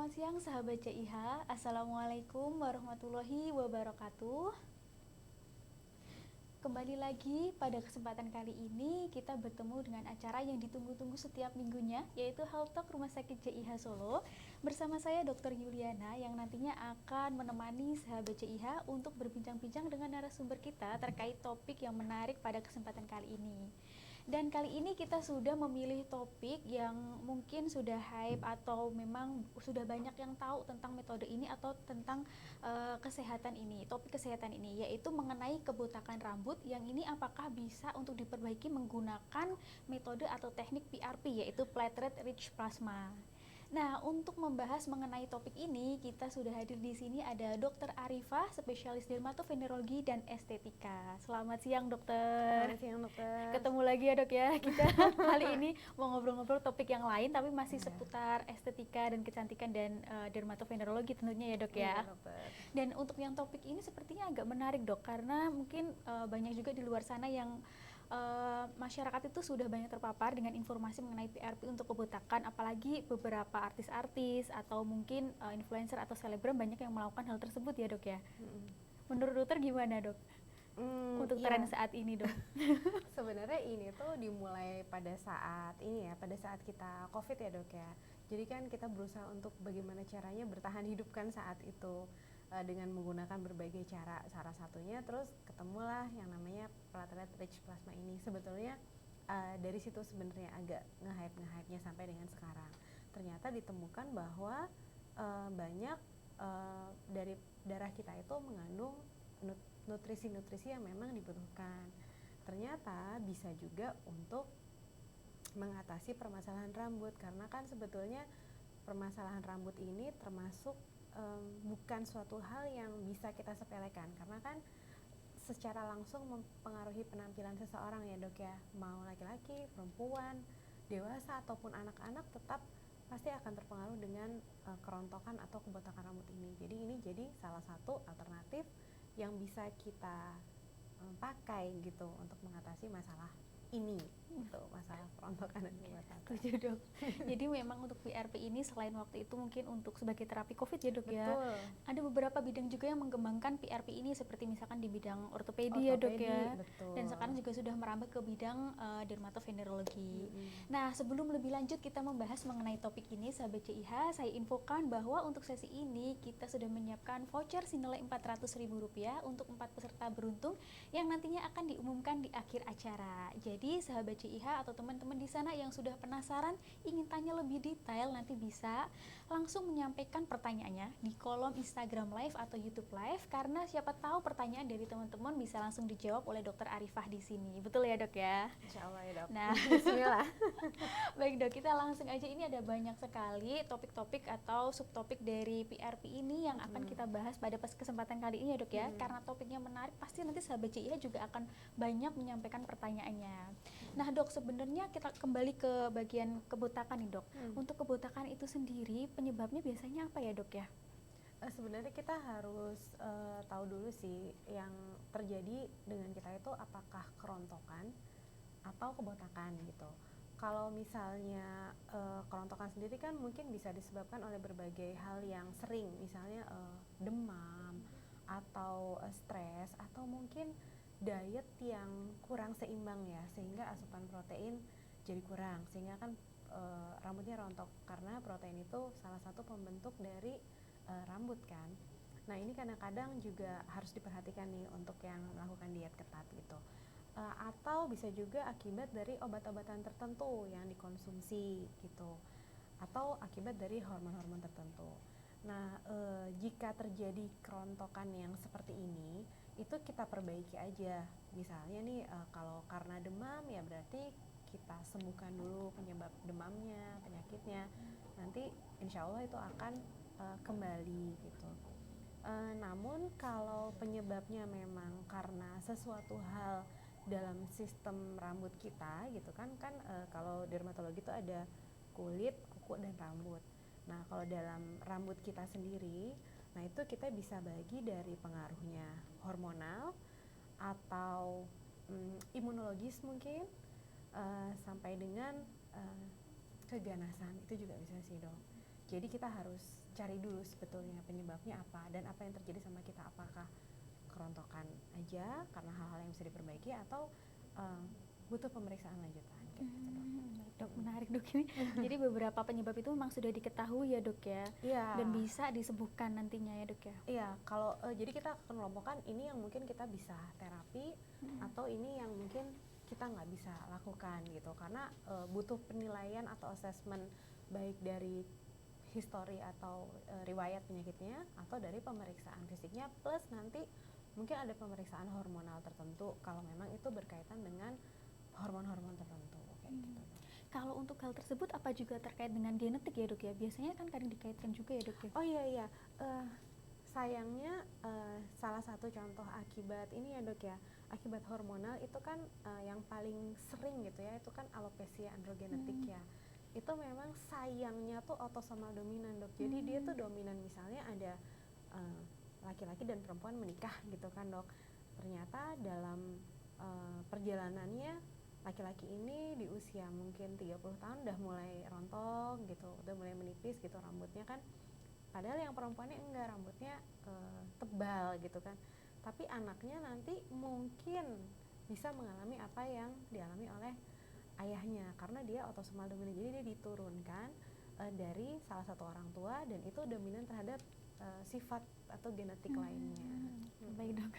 Selamat siang sahabat CIH, Assalamualaikum warahmatullahi wabarakatuh. Kembali lagi pada kesempatan kali ini kita bertemu dengan acara yang ditunggu-tunggu setiap minggunya, yaitu Health Talk Rumah Sakit CIH Solo. Bersama saya Dr. Yuliana yang nantinya akan menemani sahabat CIH untuk berbincang-bincang dengan narasumber kita terkait topik yang menarik pada kesempatan kali ini. Dan kali ini kita sudah memilih topik yang mungkin sudah hype atau memang sudah banyak yang tahu tentang metode ini atau tentang kesehatan ini, topik kesehatan ini, yaitu mengenai kebotakan rambut yang ini apakah bisa untuk diperbaiki menggunakan metode atau teknik PRP, yaitu platelet rich plasma. Nah, untuk membahas mengenai topik ini, kita sudah hadir di sini ada Dr. Arifah, spesialis dermatovenerologi dan estetika. Selamat siang, dokter. Selamat siang, dokter. Ketemu lagi ya, dok ya. Kita kali ini mau ngobrol-ngobrol topik yang lain, tapi masih seputar estetika dan kecantikan dan dermatovenerologi tentunya ya, dok ya. Dokter. Dan untuk yang topik ini sepertinya agak menarik, dok, karena mungkin banyak juga di luar sana yang masyarakat itu sudah banyak terpapar dengan informasi mengenai PRP untuk kebotakan, apalagi beberapa artis-artis atau mungkin influencer atau selebgram banyak yang melakukan hal tersebut ya, dok ya. Menurut dokter gimana, dok? Untuk tren saat ini, dok? Sebenarnya ini tuh dimulai pada saat ini ya, pada saat kita COVID ya, dok ya. Jadi kan kita berusaha untuk bagaimana caranya bertahan hidup kan saat itu dengan menggunakan berbagai cara. Salah satunya terus ketemulah yang namanya platelet rich plasma ini. Sebetulnya dari situ sebenarnya agak nge-hype-nya sampai dengan sekarang. Ternyata ditemukan bahwa banyak dari darah kita itu mengandung nutrisi-nutrisi yang memang dibutuhkan. Ternyata bisa juga untuk mengatasi permasalahan rambut, karena kan sebetulnya permasalahan rambut ini termasuk bukan suatu hal yang bisa kita sepelekan, karena kan secara langsung mempengaruhi penampilan seseorang ya, dok ya. Mau laki-laki, perempuan, dewasa ataupun anak-anak tetap pasti akan terpengaruh dengan kerontokan atau kebotakan rambut ini. Jadi ini jadi salah satu alternatif yang bisa kita pakai gitu untuk mengatasi masalah ini, gitu, masalah kerontokan dan kebotakan. Setuju, dok. Jadi memang untuk PRP ini selain waktu itu mungkin untuk sebagai terapi COVID ya, dok. Betul. Ya. Ada beberapa bidang juga yang mengembangkan PRP ini, seperti misalkan di bidang ortopedi ya, dok ya. Betul. Dan sekarang juga sudah merambah ke bidang dermatovenerologi. Nah, sebelum lebih lanjut kita membahas mengenai topik ini, sahabat CIH, saya infokan bahwa untuk sesi ini kita sudah menyiapkan voucher senilai Rp400.000 untuk 4 peserta beruntung yang nantinya akan diumumkan di akhir acara. Jadi sahabat CIH atau teman-teman di sana yang sudah penasaran ingin tanya lebih detail, nanti bisa langsung menyampaikan pertanyaannya di kolom Instagram Live atau YouTube Live, karena siapa tahu pertanyaan dari teman-teman bisa langsung dijawab oleh Dokter Arifah di sini. Betul ya, dok ya? Insya Allah ya, dok. Nah, bismillah. Baik, dok, kita langsung aja. Ini ada banyak sekali topik-topik atau subtopik dari PRP ini yang akan kita bahas pada kesempatan kali ini ya, dok ya. Karena topiknya menarik, pasti nanti sahabat CIH juga akan banyak menyampaikan pertanyaannya. Nah, dok, sebenarnya kita kembali ke bagian kebotakan nih, dok. Untuk kebotakan itu sendiri penyebabnya biasanya apa ya, dok ya? Sebenarnya kita harus tahu dulu sih yang terjadi dengan kita itu apakah kerontokan atau kebotakan gitu. Kalau misalnya kerontokan sendiri kan mungkin bisa disebabkan oleh berbagai hal yang sering, misalnya demam atau stres atau mungkin diet yang kurang seimbang ya, sehingga asupan protein jadi kurang, sehingga kan rambutnya rontok, karena protein itu salah satu pembentuk dari rambut kan. Nah, ini kadang-kadang juga harus diperhatikan nih untuk yang melakukan diet ketat gitu. Atau bisa juga akibat dari obat-obatan tertentu yang dikonsumsi gitu, atau akibat dari hormon-hormon tertentu. Nah, jika terjadi kerontokan yang seperti ini, itu kita perbaiki aja. Misalnya nih, kalau karena demam ya berarti kita sembuhkan dulu penyebab demamnya, penyakitnya. Nanti insya Allah itu akan kembali gitu. Namun kalau penyebabnya memang karena sesuatu hal dalam sistem rambut kita gitu kan, kalau dermatologi itu ada kulit, kuku, dan rambut. Nah, kalau dalam rambut kita sendiri, nah itu kita bisa bagi dari pengaruhnya hormonal atau imunologis mungkin, sampai dengan keganasan, itu juga bisa sih, dok. Jadi kita harus cari dulu sebetulnya penyebabnya apa dan apa yang terjadi sama kita, apakah kerontokan aja karena hal-hal yang bisa diperbaiki atau butuh pemeriksaan lanjutan kayak gitu dok. Baik dok, menarik dok ini. Jadi beberapa penyebab itu memang sudah diketahui ya dok ya, Iya. dan bisa disembuhkan nantinya ya dok ya. Iya, kalau jadi kita akan kelompokkan ini yang mungkin kita bisa terapi atau ini yang mungkin kita nggak bisa lakukan gitu karena butuh penilaian atau assessment baik dari histori atau riwayat penyakitnya atau dari pemeriksaan fisiknya plus nanti mungkin ada pemeriksaan hormonal tertentu kalau memang itu berkaitan dengan hormon-hormon tertentu kayak gitu. Kalau untuk hal tersebut apa juga terkait dengan genetik ya dok ya? Biasanya kan kadang dikaitkan juga ya dok ya? Oh iya, sayangnya salah satu contoh akibat ini ya dok ya, akibat hormonal itu kan yang paling sering gitu ya, itu kan alopecia androgenetik ya. Itu memang sayangnya tuh autosomal dominan dok, jadi dia tuh dominan misalnya ada laki-laki dan perempuan menikah gitu kan dok, ternyata dalam perjalanannya laki-laki ini di usia mungkin 30 tahun udah mulai rontok gitu, udah mulai menipis gitu rambutnya kan, padahal yang perempuannya enggak, rambutnya tebal gitu kan, tapi anaknya nanti mungkin bisa mengalami apa yang dialami oleh ayahnya karena dia autosomal dominan, jadi dia diturunkan dari salah satu orang tua dan itu dominan terhadap sifat atau genetik lainnya. Baik dok.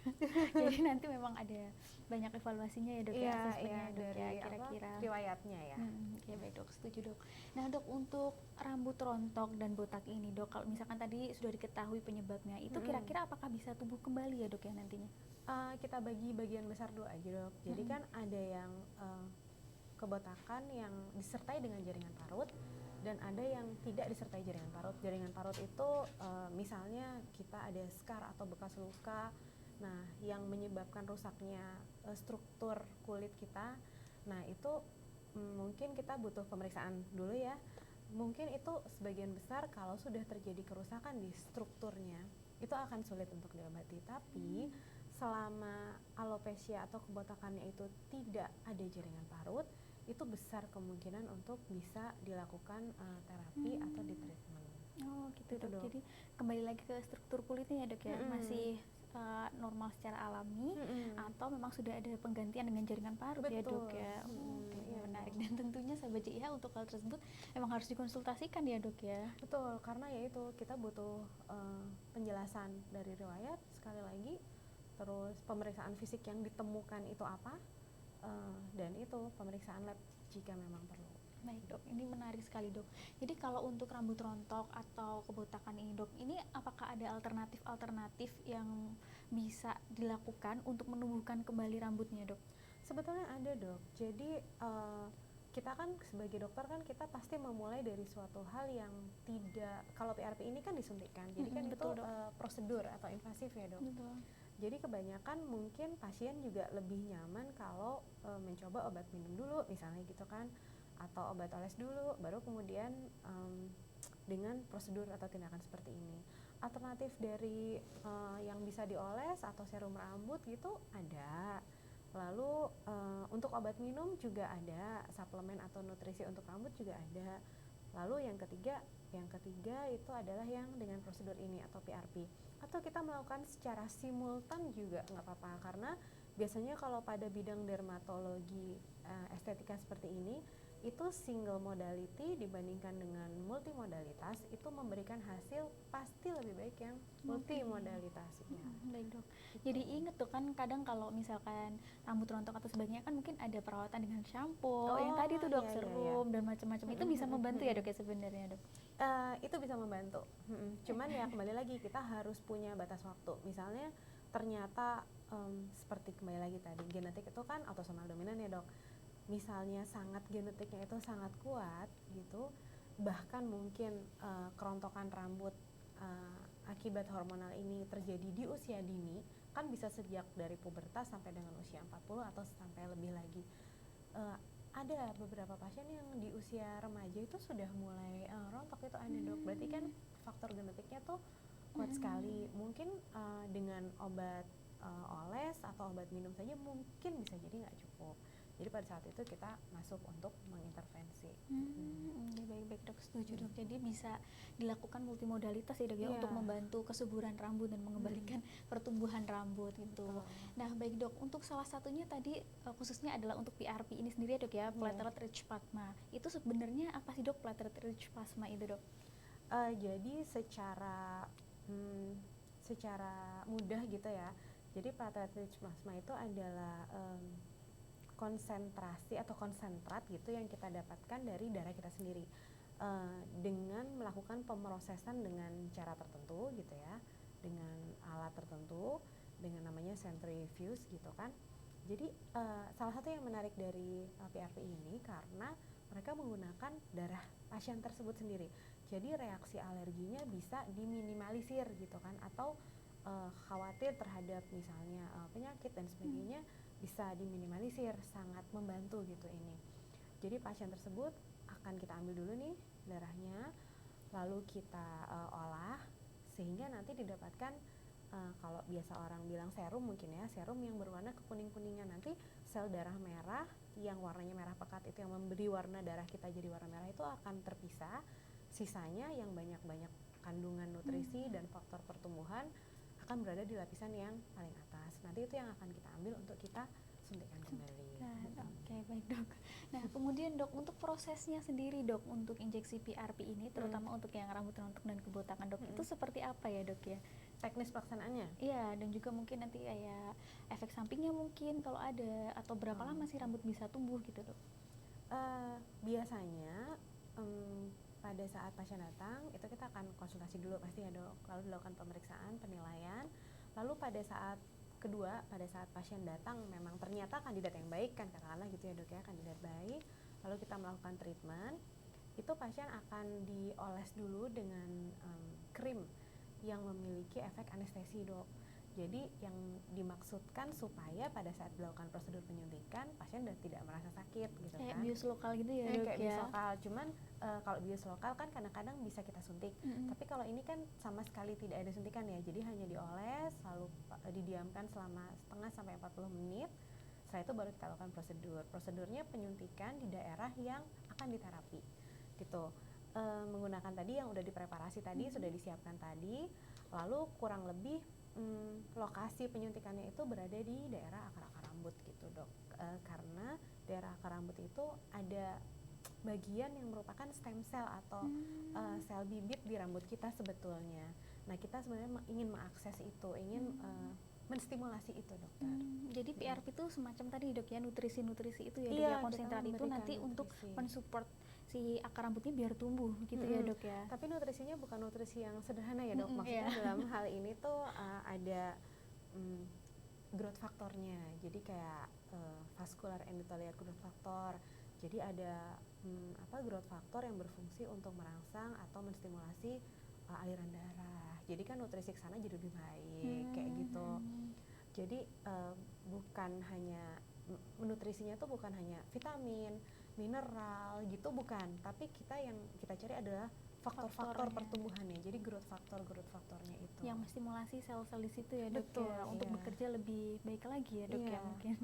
Jadi nanti memang ada banyak evaluasinya ya dok ya, asesmennya ya, dok, dari ya, kira-kira riwayatnya ya. Ya baik dok, setuju dok. Nah dok, untuk rambut rontok dan botak ini dok, kalau misalkan tadi sudah diketahui penyebabnya, itu kira-kira apakah bisa tumbuh kembali ya dok ya nantinya? Kita bagi bagian besar dulu aja dok. Jadi kan ada yang kebotakan yang disertai dengan jaringan parut dan ada yang tidak disertai jaringan parut. Jaringan parut itu misalnya kita ada scar atau bekas luka, nah yang menyebabkan rusaknya struktur kulit kita, nah itu mungkin kita butuh pemeriksaan dulu ya. Mungkin itu sebagian besar kalau sudah terjadi kerusakan di strukturnya itu akan sulit untuk diobati, tapi selama alopecia atau kebotakannya itu tidak ada jaringan parut, itu besar kemungkinan untuk bisa dilakukan terapi atau di treatment. Oh gitu dok. Jadi kembali lagi ke struktur kulitnya ya dok ya, masih normal secara alami atau memang sudah ada penggantian dengan jaringan parut. Betul. Ya dok ya. Oke, menarik, dan tentunya sahabat JIH untuk hal tersebut memang harus dikonsultasikan ya dok ya. Betul, karena ya itu kita butuh penjelasan dari riwayat sekali lagi, terus pemeriksaan fisik yang ditemukan itu apa, dan itu pemeriksaan lab jika memang perlu. Baik dok, ini menarik sekali dok. Jadi kalau untuk rambut rontok atau kebotakan ini dok, ini apakah ada alternatif yang bisa dilakukan untuk menumbuhkan kembali rambutnya dok? Sebetulnya ada dok, jadi kita kan sebagai dokter kan kita pasti memulai dari suatu hal yang tidak, kalau PRP ini kan disuntikkan, jadi kan betul, itu prosedur atau invasif ya dok. Betul. Jadi kebanyakan mungkin pasien juga lebih nyaman kalau mencoba obat minum dulu misalnya gitu kan, atau obat oles dulu, baru kemudian dengan prosedur atau tindakan seperti ini. Alternatif dari yang bisa dioles atau serum rambut gitu ada. Lalu untuk obat minum juga ada, suplemen atau nutrisi untuk rambut juga ada. Lalu yang ketiga itu adalah yang dengan prosedur ini atau PRP. Atau kita melakukan secara simultan juga nggak apa-apa, karena biasanya kalau pada bidang dermatologi estetika seperti ini itu single modality dibandingkan dengan multimodalitas itu memberikan hasil pasti lebih baik yang multimodalitasnya. Baik dok. Jadi inget tuh kan kadang kalau misalkan rambut rontok atau sebagainya kan mungkin ada perawatan dengan shampoo, yang tadi tuh dok, serum dan macam-macam, itu bisa membantu ya dok ya sebenarnya dok? Itu bisa membantu. Cuman ya kembali lagi kita harus punya batas waktu. Misalnya ternyata seperti kembali lagi tadi genetik itu kan autosomal dominan ya dok. Misalnya sangat genetiknya itu sangat kuat gitu, bahkan mungkin kerontokan rambut akibat hormonal ini terjadi di usia dini, kan bisa sejak dari pubertas sampai dengan usia 40 atau sampai lebih lagi. Ada beberapa pasien yang di usia remaja itu sudah mulai rontok, itu ada dok. Berarti kan faktor genetiknya tuh kuat sekali. Mungkin dengan obat oles atau obat minum saja mungkin bisa jadi nggak cukup. Jadi pada saat itu kita masuk untuk mengintervensi. Ya baik-baik dok, setuju dok. Jadi bisa dilakukan multimodalitas ya dok ya, Iya. untuk membantu kesuburan rambut dan mengembalikan pertumbuhan rambut gitu. Betul. Nah baik dok, untuk salah satunya tadi khususnya adalah untuk PRP ini sendiri ya dok ya, platelet rich plasma. Itu sebenarnya apa sih dok platelet rich plasma itu dok? Jadi secara mudah gitu ya. Jadi platelet rich plasma itu adalah konsentrasi atau konsentrat gitu yang kita dapatkan dari darah kita sendiri dengan melakukan pemrosesan dengan cara tertentu gitu ya, dengan alat tertentu, dengan namanya centrifuge gitu kan. Jadi salah satu yang menarik dari PRP ini karena mereka menggunakan darah pasien tersebut sendiri. Jadi reaksi alerginya bisa diminimalisir gitu kan, atau khawatir terhadap misalnya penyakit dan sebagainya bisa diminimalisir, sangat membantu gitu ini. Jadi pasien tersebut akan kita ambil dulu nih darahnya, lalu kita olah sehingga nanti didapatkan kalau biasa orang bilang serum mungkin ya, serum yang berwarna kekuning-kuningan. Nanti sel darah merah yang warnanya merah pekat itu yang memberi warna darah kita jadi warna merah itu akan terpisah. Sisanya yang banyak-banyak kandungan nutrisi dan faktor pertumbuhan akan berada di lapisan yang paling atas. Nanti itu yang akan kita ambil untuk kita suntikan kembali. Oke, baik dok. Nah kemudian dok, untuk prosesnya sendiri dok, untuk injeksi PRP ini terutama untuk yang rambut rontok dan kebotakan dok, itu seperti apa ya dok ya? Teknis pelaksanaannya? Iya, dan juga mungkin nanti kayak efek sampingnya mungkin kalau ada, atau berapa lama sih rambut bisa tumbuh gitu dok? Biasanya pada saat pasien datang itu kita akan konsultasi dulu pasti ya dok, lalu dilakukan pemeriksaan, penilaian, lalu pada saat kedua, pada saat pasien datang memang ternyata kandidat yang baik kan katakanlah gitu ya dok ya, kandidat baik, lalu kita melakukan treatment, itu pasien akan dioles dulu dengan krim yang memiliki efek anestesi dok. Jadi yang dimaksudkan supaya pada saat dilakukan prosedur penyuntikan pasien sudah tidak merasa sakit gitu Kayak kan. bius lokal gitu ya dok Kayak ya? bius lokal, cuman kalau bius lokal kan kadang-kadang bisa kita suntik. Tapi kalau ini kan sama sekali tidak ada suntikan ya, jadi hanya dioles lalu didiamkan selama setengah sampai 40 menit. Setelah itu baru kita lakukan prosedur. Prosedurnya penyuntikan di daerah yang akan diterapi gitu. Menggunakan tadi yang udah dipreparasi tadi, sudah disiapkan tadi, lalu kurang lebih lokasi penyuntikannya itu berada di daerah akar-akar rambut gitu dok, karena daerah akar rambut itu ada bagian yang merupakan stem cell atau sel bibit di rambut kita sebetulnya. Nah kita sebenarnya ingin mengakses itu, ingin menstimulasi itu dokter. Jadi PRP itu semacam tadi dok ya, nutrisi-nutrisi itu ya dok Iya, ya, konsentrat kita itu nanti memberikan untuk nutrisi. mensupport si akar rambutnya biar tumbuh gitu ya dok ya. Tapi nutrisinya bukan nutrisi yang sederhana ya dok, maksudnya Iya. dalam hal ini tuh ada growth faktornya, jadi kayak vascular endothelial growth factor. Jadi ada growth factor yang berfungsi untuk merangsang atau menstimulasi aliran darah. Jadi kan nutrisi ke sana jadi lebih baik kayak gitu. Jadi bukan hanya nutrisinya tuh bukan hanya vitamin, mineral gitu bukan, tapi yang kita cari adalah faktor-faktor Faktornya. pertumbuhannya. Jadi growth faktornya itu. Yang menstimulasi sel-sel di situ ya dok. Betul, ya, untuk iya. bekerja lebih baik lagi ya dok ya mungkin.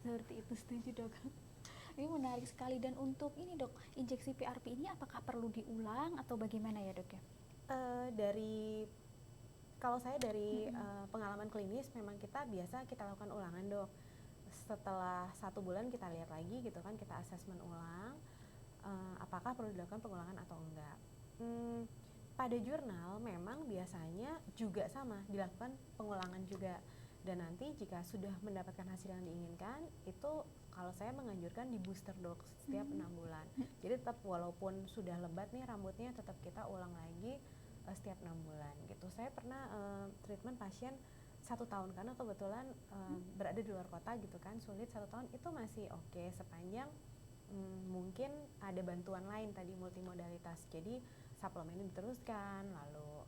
Seperti itu, setuju dok. Ini menarik sekali. Dan untuk ini dok, injeksi PRP ini apakah perlu diulang atau bagaimana ya dok ya? Kalau saya dari pengalaman klinis memang kita lakukan ulangan dok. Setelah 1 bulan kita lihat lagi gitu kan, kita asesmen ulang apakah perlu dilakukan pengulangan atau enggak. Pada jurnal memang biasanya juga sama dilakukan pengulangan juga, dan nanti jika sudah mendapatkan hasil yang diinginkan itu kalau saya menganjurkan di booster dok setiap 6 bulan. Jadi tetap walaupun sudah lebat nih rambutnya tetap kita ulang lagi setiap 6 bulan gitu. Saya pernah treatment pasien 1 tahun karena kebetulan berada di luar kota gitu kan, sulit 1 tahun itu masih oke sepanjang mungkin ada bantuan lain tadi multimodalitas. Jadi suplemennya diteruskan, lalu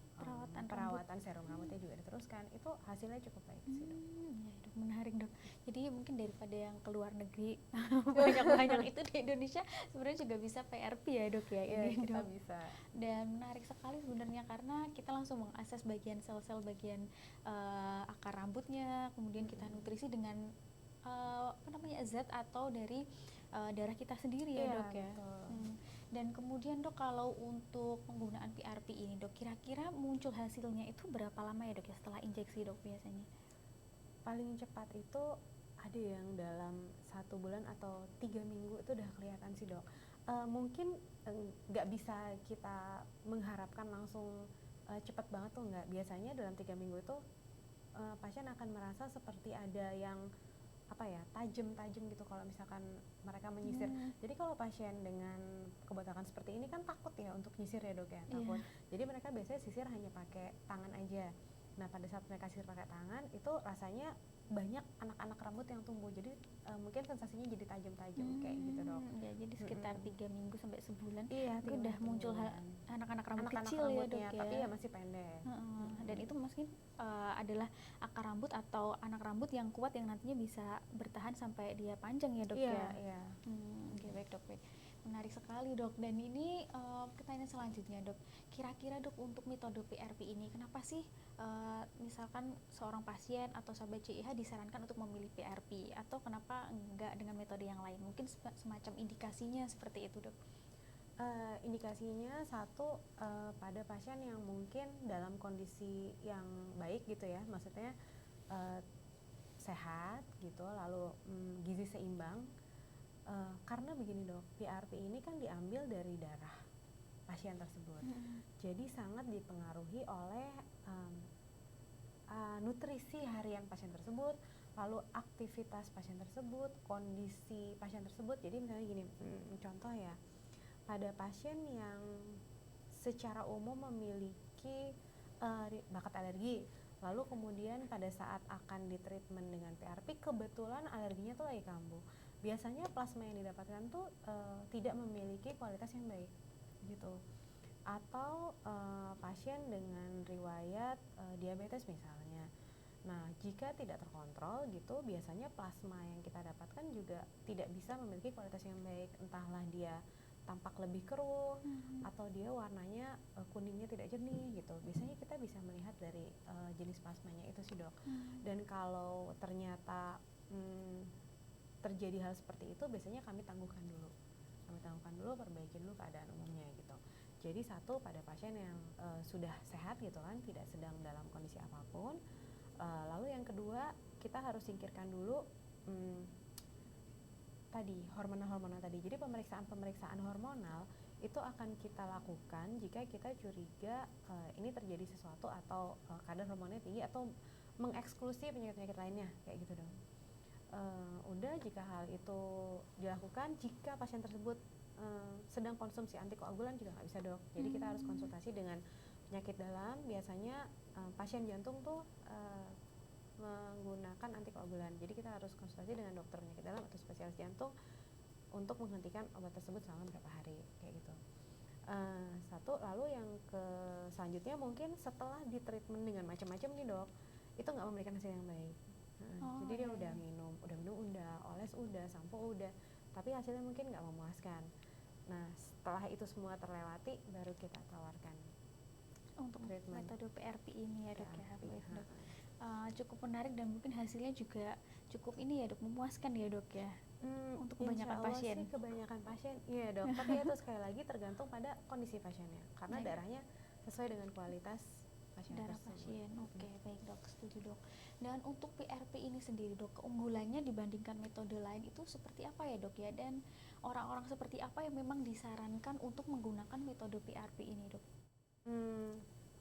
perawatan serum rambutnya juga diteruskan. Itu hasilnya cukup baik sih dok. Ya dok, menarik dok. Jadi mungkin daripada yang ke luar negeri banyak-banyak itu di Indonesia sebenarnya juga bisa PRP ya dok ya, ini kita dok. bisa. Dan menarik sekali sebenarnya karena kita langsung mengakses bagian sel-sel bagian akar rambutnya, kemudian kita nutrisi dengan apa namanya, zat atau dari darah kita sendiri ya Iya, dok ya. betul. Dan kemudian dok, kalau untuk penggunaan PRP ini dok, kira-kira muncul hasilnya itu berapa lama ya dok ya setelah injeksi dok biasanya? Paling cepat itu ada yang dalam 1 bulan atau 3 minggu itu udah kelihatan sih dok. Mungkin nggak bisa kita mengharapkan langsung cepat banget tuh, nggak. Biasanya dalam 3 minggu itu pasien akan merasa seperti ada yang apa ya, tajam-tajam gitu kalau misalkan mereka menyisir. Jadi kalau pasien dengan kebotakan seperti ini kan takut ya untuk nyisir ya dok ya, takut. Jadi mereka biasanya sisir hanya pakai tangan aja. Nah pada saat mereka sisir pakai tangan itu rasanya banyak anak-anak rambut yang tumbuh, jadi mungkin sensasinya jadi tajam-tajam kayak gitu dok. Ya, jadi sekitar 3 minggu sampai sebulan Iya, itu udah muncul anak-anak rambut kecil ya dok ya. tapi ya masih pendek. Dan itu mungkin adalah akar rambut atau anak rambut yang kuat yang nantinya bisa bertahan sampai dia panjang ya dok ya. Iya. Oke, baik dok, baik. Menarik sekali dok. Dan ini pertanyaan selanjutnya dok, kira-kira dok untuk metode PRP ini kenapa sih misalkan seorang pasien atau sahabat CIH disarankan untuk memilih PRP, atau kenapa enggak dengan metode yang lain? Mungkin semacam indikasinya seperti itu dok. Indikasinya satu, pada pasien yang mungkin dalam kondisi yang baik gitu ya, maksudnya sehat gitu, lalu gizi seimbang. Karena begini dok, PRP ini kan diambil dari darah pasien tersebut, jadi sangat dipengaruhi oleh nutrisi harian pasien tersebut, lalu aktivitas pasien tersebut, kondisi pasien tersebut. Jadi misalnya gini, contoh ya, pada pasien yang secara umum memiliki bakat alergi, lalu kemudian pada saat akan ditreatment dengan PRP kebetulan alerginya tuh lagi kambuh, biasanya plasma yang didapatkan tuh tidak memiliki kualitas yang baik gitu. Atau pasien dengan riwayat diabetes misalnya. Nah, jika tidak terkontrol gitu, biasanya plasma yang kita dapatkan juga tidak bisa memiliki kualitas yang baik. Entahlah dia tampak lebih keruh atau dia warnanya kuningnya tidak jernih gitu. Biasanya kita bisa melihat dari jenis plasmanya itu sih dok. Dan kalau ternyata terjadi hal seperti itu, biasanya kami tangguhkan dulu, perbaiki dulu keadaan umumnya gitu. Jadi satu, pada pasien yang sudah sehat gitu kan, tidak sedang dalam kondisi apapun. Lalu yang kedua, kita harus singkirkan dulu tadi hormonal tadi. Jadi pemeriksaan hormonal itu akan kita lakukan jika kita curiga ini terjadi sesuatu atau kadar hormonnya tinggi atau mengeksklusi penyakit-penyakit lainnya kayak gitu dong. Udah, jika hal itu dilakukan, jika pasien tersebut sedang konsumsi antikoagulan juga nggak bisa dok. Jadi kita harus konsultasi dengan penyakit dalam. Biasanya pasien jantung tuh menggunakan antikoagulan. Jadi kita harus konsultasi dengan dokter penyakit dalam atau spesialis jantung untuk menghentikan obat tersebut selama berapa hari kayak gitu. Satu, lalu yang selanjutnya mungkin setelah ditreatment dengan macam-macam nih dok, itu nggak memberikan hasil yang baik. Jadi dia udah minum udah, oles udah, sampo udah, tapi hasilnya mungkin nggak memuaskan. Nah, setelah itu semua terlewati, baru kita tawarkan untuk treatment metode PRP ini ya dok ya. Baik dok. Cukup menarik dan mungkin hasilnya juga cukup ini ya dok, memuaskan ya dok ya. Untuk kebanyakan pasien. Sih kebanyakan pasien, iya dok. Tapi itu sekali lagi tergantung pada kondisi pasiennya, karena darahnya sesuai dengan kualitas pasien darah tersebut. Pasien. Oke, baik dok, setuju dok. Dan untuk PRP ini sendiri dok, keunggulannya dibandingkan metode lain itu seperti apa ya dok ya? Dan orang-orang seperti apa yang memang disarankan untuk menggunakan metode PRP ini dok?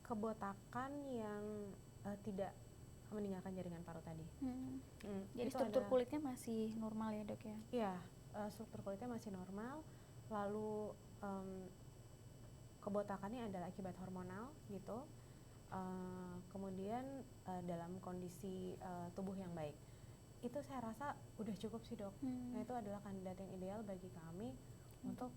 Kebotakan yang tidak meninggalkan jaringan paru tadi. Jadi struktur kulitnya masih normal ya dok ya? Iya, struktur kulitnya masih normal. Lalu kebotakannya adalah akibat hormonal gitu. Kemudian dalam kondisi tubuh yang baik, itu saya rasa udah cukup sih dok. Nah, itu adalah kandidat yang ideal bagi kami untuk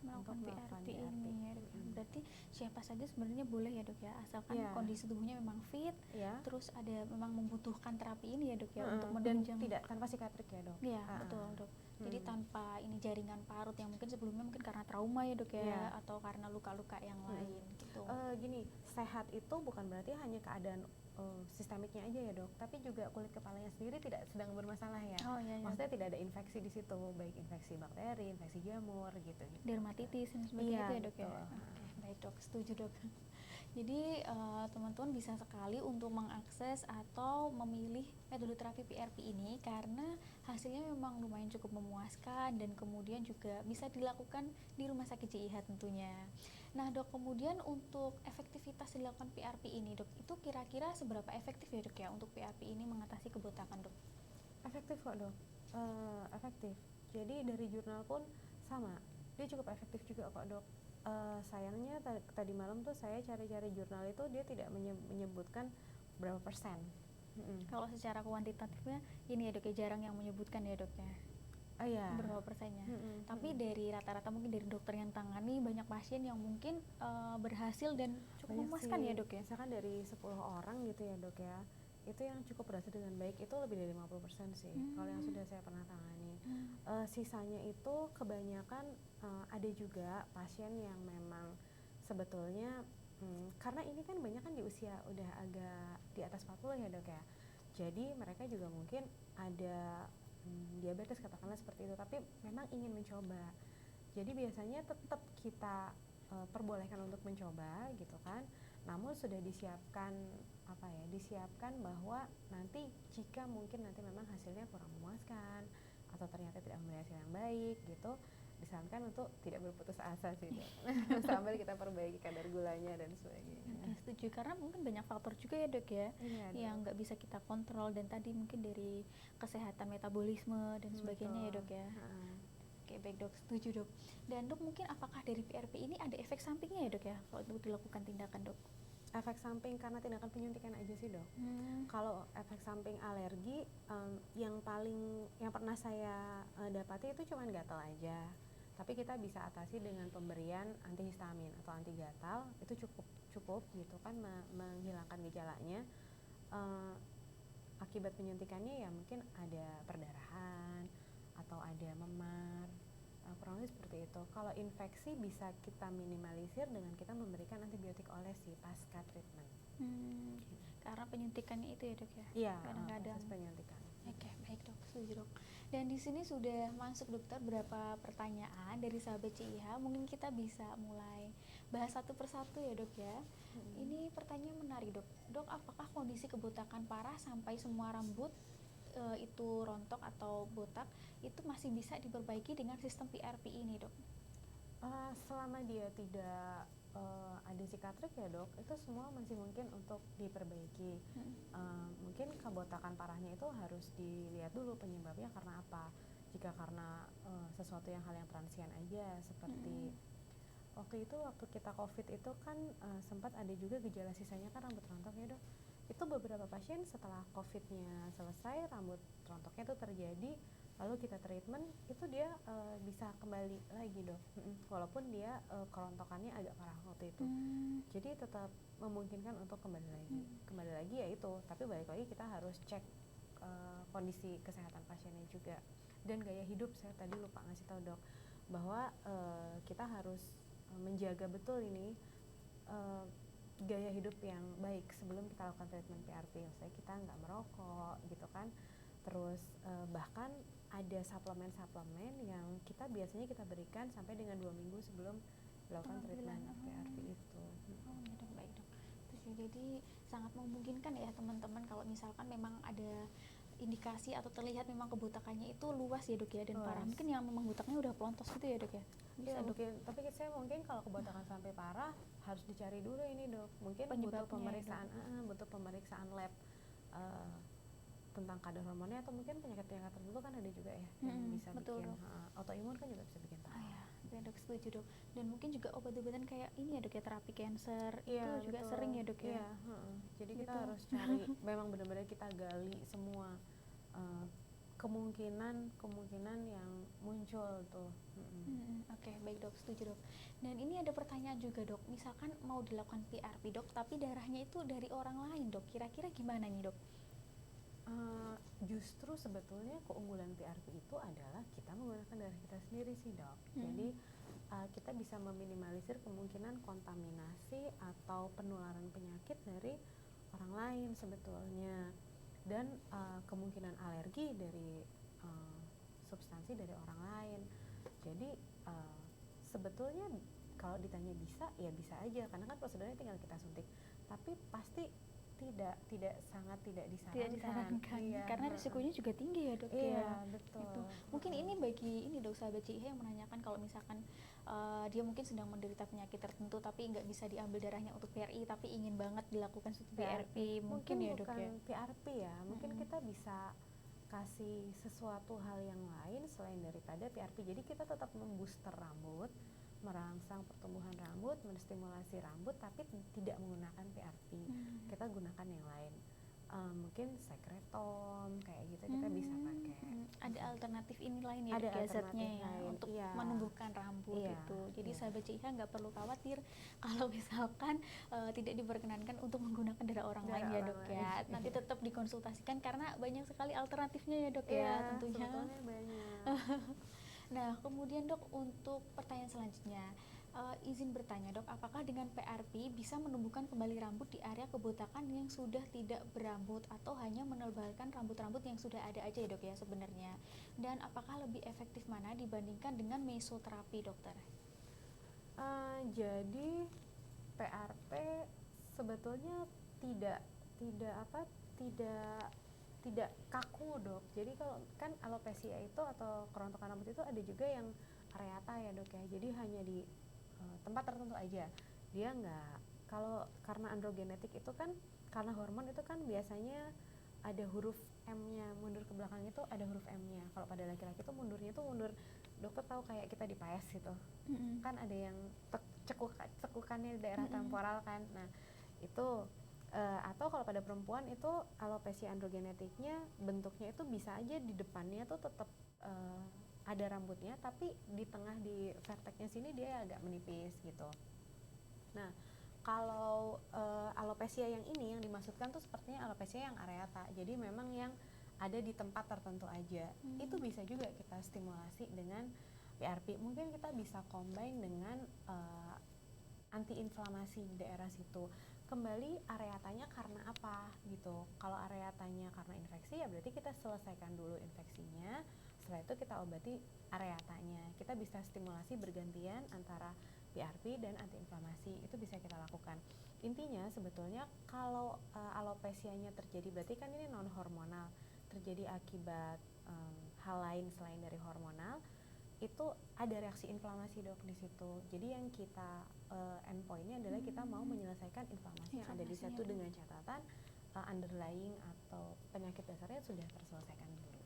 melakukan PRP ini ya dok. Berarti siapa saja sebenarnya boleh ya dok ya, asalkan kondisi tubuhnya memang fit, terus ada memang membutuhkan terapi ini ya dok ya, untuk menunjang. Dan tidak tanpa psikiatrik ya dok. Iya, betul dok. Jadi tanpa ini jaringan parut yang mungkin sebelumnya mungkin karena trauma ya dok ya, Iya. atau karena luka-luka yang lain gitu. Gini, sehat itu bukan berarti hanya keadaan sistemiknya aja ya dok, tapi juga kulit kepalanya sendiri tidak sedang bermasalah ya. Oh iya, iya. Maksudnya tidak ada infeksi di situ, baik infeksi bakteri, infeksi jamur gitu. Dermatitis dan sebagainya Iya, itu ya dok ya. betul. Oke, baik dok, setuju dok. Jadi teman-teman bisa sekali untuk mengakses atau memilih metode terapi PRP ini karena hasilnya memang lumayan cukup memuaskan dan kemudian juga bisa dilakukan di rumah sakit JIH tentunya. Nah dok, kemudian untuk efektivitas dilakukan PRP ini dok, itu kira-kira seberapa efektif ya dok ya untuk PRP ini mengatasi kebotakan dok? Efektif kok dok, efektif. Jadi dari jurnal pun sama, dia cukup efektif juga kok dok. Sayangnya tadi malam tuh saya cari-cari jurnal itu dia tidak menyebutkan berapa persen. Kalau secara kuantitatifnya ini ya dok ya, jarang yang menyebutkan ya dok ya. Iya. Berapa persennya. Tapi dari rata-rata mungkin dari dokter yang tangani banyak pasien yang mungkin berhasil dan cukup memuaskan ya dok ya. Misalkan dari 10 orang gitu ya dok ya, itu yang cukup berhasil dengan baik itu lebih dari 50% sih kalau yang sudah saya pernah tangani. Sisanya itu kebanyakan ada juga pasien yang memang sebetulnya karena ini kan banyak kan di usia udah agak di atas 40 ya dok ya, jadi mereka juga mungkin ada diabetes katakanlah seperti itu, tapi memang ingin mencoba. Jadi biasanya tetap kita perbolehkan untuk mencoba gitu kan, namun sudah disiapkan disiapkan bahwa nanti jika mungkin nanti memang hasilnya kurang memuaskan atau ternyata tidak memberi hasil yang baik gitu, disarankan untuk tidak berputus asa sih dok. Sambil kita perbaiki kadar gulanya dan sebagainya. Setuju, karena mungkin banyak faktor juga ya dok ya, Iya, yang nggak bisa kita kontrol, dan tadi mungkin dari kesehatan metabolisme dan sebagainya ya dok ya. Oke baik dok, setuju dok. Dan dok, mungkin apakah dari PRP ini ada efek sampingnya ya dok ya kalau untuk dilakukan tindakan dok? Efek samping karena tindakan penyuntikan aja sih dok. Kalau efek samping alergi yang pernah saya dapati itu cuma gatal aja, tapi kita bisa atasi dengan pemberian antihistamin atau anti gatal, itu cukup gitu kan menghilangkan gejalanya. Akibat penyuntikannya ya mungkin ada perdarahan atau ada memar, kurang lebih seperti itu. Kalau infeksi bisa kita minimalisir dengan kita memberikan antibiotik oles sih pasca treatment. Karena penyuntikannya itu ya dok ya? Iya, kadang-kadang penyuntikan. Oke, baik dok, setuju dok. Dan di sini sudah masuk dokter beberapa pertanyaan dari sahabat CIH. Mungkin kita bisa mulai bahas satu persatu ya dok ya. Ini pertanyaan menarik dok. Dok, apakah kondisi kebotakan parah sampai semua rambut itu rontok atau botak itu masih bisa diperbaiki dengan sistem PRP ini dok? Selama dia tidak ada sikatrik ya dok, itu semua masih mungkin untuk diperbaiki. Mungkin kebotakan parahnya itu harus dilihat dulu penyebabnya karena apa. Jika karena sesuatu hal yang transien aja, seperti waktu kita COVID itu kan sempat ada juga gejala sisanya kan rambut rontok ya dok. Itu beberapa pasien setelah COVID-nya selesai rambut rontoknya itu terjadi, lalu kita treatment itu dia bisa kembali lagi dok, walaupun dia kerontokannya agak parah waktu itu. Jadi tetap memungkinkan untuk kembali lagi ya itu, tapi balik lagi kita harus cek kondisi kesehatan pasiennya juga, dan gaya hidup. Saya tadi lupa ngasih tahu dok bahwa kita harus menjaga betul ini gaya hidup yang baik sebelum kita lakukan treatment PRP. Misalnya kita nggak merokok gitu kan, terus bahkan ada suplemen yang biasanya kita berikan sampai dengan 2 minggu sebelum melakukan treatment PRP itu. Ya dok, baik dok. Jadi sangat memungkinkan ya teman-teman kalau misalkan memang ada indikasi atau terlihat memang kebotakannya itu luas ya dok ya, dan parah. Mungkin yang memang botaknya udah pelontos gitu ya dok ya? Bisa dok. Tapi saya mungkin kalau kebotakan sampai parah harus dicari dulu ini dok. Mungkin butuh pemeriksaan lab tentang kadar hormonnya, atau mungkin penyakit-penyakit tertentu kan ada juga ya yang bisa bikin autoimun kan juga bisa bikin parah. Ya dok, setuju dok. Dan mungkin juga obat-obatan kayak ini ya dok ya, terapi cancer itu juga betul. sering ya dok ya. Jadi kita harus cari memang benar-benar kita gali semua kemungkinan yang muncul tuh. Oke, baik dok, setuju dok. Dan ini ada pertanyaan juga dok, misalkan mau dilakukan PRP dok, tapi darahnya itu dari orang lain dok, kira-kira gimana nih dok? Justru sebetulnya keunggulan PRP itu adalah kita menggunakan darah kita sendiri sih dok. Jadi kita bisa meminimalisir kemungkinan kontaminasi atau penularan penyakit dari orang lain sebetulnya, dan kemungkinan alergi dari substansi dari orang lain. Jadi sebetulnya kalau ditanya bisa, ya bisa aja karena kan prosedurnya tinggal kita suntik. Tapi pasti sangat tidak disarankan. Iya, Karena risikonya juga tinggi ya dok iya, ya. betul. Gitu. Mungkin ini bagi ini dok sahabat CIH yang menanyakan kalau misalkan dia mungkin sedang menderita penyakit tertentu tapi nggak bisa diambil darahnya untuk PRI tapi ingin banget dilakukan studi PRP, mungkin ya dok bukan ya. PRP ya, mungkin kita bisa kasih sesuatu hal yang lain selain daripada PRP. Jadi kita tetap membooster rambut, merangsang pertumbuhan rambut, menstimulasi rambut, tapi tidak menggunakan PRP. Kita gunakan yang lain, mungkin sekretom kayak gitu kita bisa pakai. Ada alternatif ini lain ya Ada dok ya, zatnya alternatif ya lain, untuk iya. menumbuhkan rambut Iya, gitu. Jadi iya. sahabat CIH nggak perlu khawatir kalau misalkan tidak diperkenankan untuk menggunakan darah orang Darah lain ya orang dok lain. ya. Nanti tetap dikonsultasikan karena banyak sekali alternatifnya ya dok Iya, ya tentunya. sebetulnya banyak. Nah kemudian dok untuk pertanyaan selanjutnya, izin bertanya dok, apakah dengan PRP bisa menumbuhkan kembali rambut di area kebotakan yang sudah tidak berambut atau hanya menebalkan rambut-rambut yang sudah ada aja ya dok ya sebenarnya? Dan apakah lebih efektif mana dibandingkan dengan mesoterapi dokter? Jadi PRP sebetulnya tidak kaku dok. Jadi kalau kan alopecia itu atau kerontokan rambut itu ada juga yang areata ya dok ya. Jadi hanya di tempat tertentu aja. Dia nggak, kalau karena androgenetik itu kan karena hormon itu kan biasanya ada huruf M-nya, mundur ke belakang itu ada huruf M-nya. Kalau pada laki-laki itu mundurnya itu mundur, dokter tahu kayak kita dipaes gitu. Kan ada yang cekukannya di daerah temporal kan. Nah, itu atau kalau pada perempuan itu alopecia androgenetiknya bentuknya itu bisa aja di depannya tuh tetap ada rambutnya, tapi di tengah di verteknya sini dia agak menipis gitu. Nah, kalau alopecia yang ini yang dimaksudkan tuh sepertinya alopecia yang areata. Jadi memang yang ada di tempat tertentu aja. Itu bisa juga kita stimulasi dengan PRP. Mungkin kita bisa combine dengan antiinflamasi di daerah situ. Kembali areatanya karena apa gitu. Kalau areatanya karena infeksi ya berarti kita selesaikan dulu infeksinya. Setelah itu kita obati areatanya. Kita bisa stimulasi bergantian antara PRP dan antiinflamasi, itu bisa kita lakukan. Intinya sebetulnya kalau alopesianya terjadi berarti kan ini non hormonal, terjadi akibat hal lain selain dari hormonal, itu ada reaksi inflamasi dok di situ. Jadi yang kita endpointnya adalah kita mau menyelesaikan inflamasi yang ada di situ dengan catatan underlying atau penyakit dasarnya sudah terselesaikan dulu.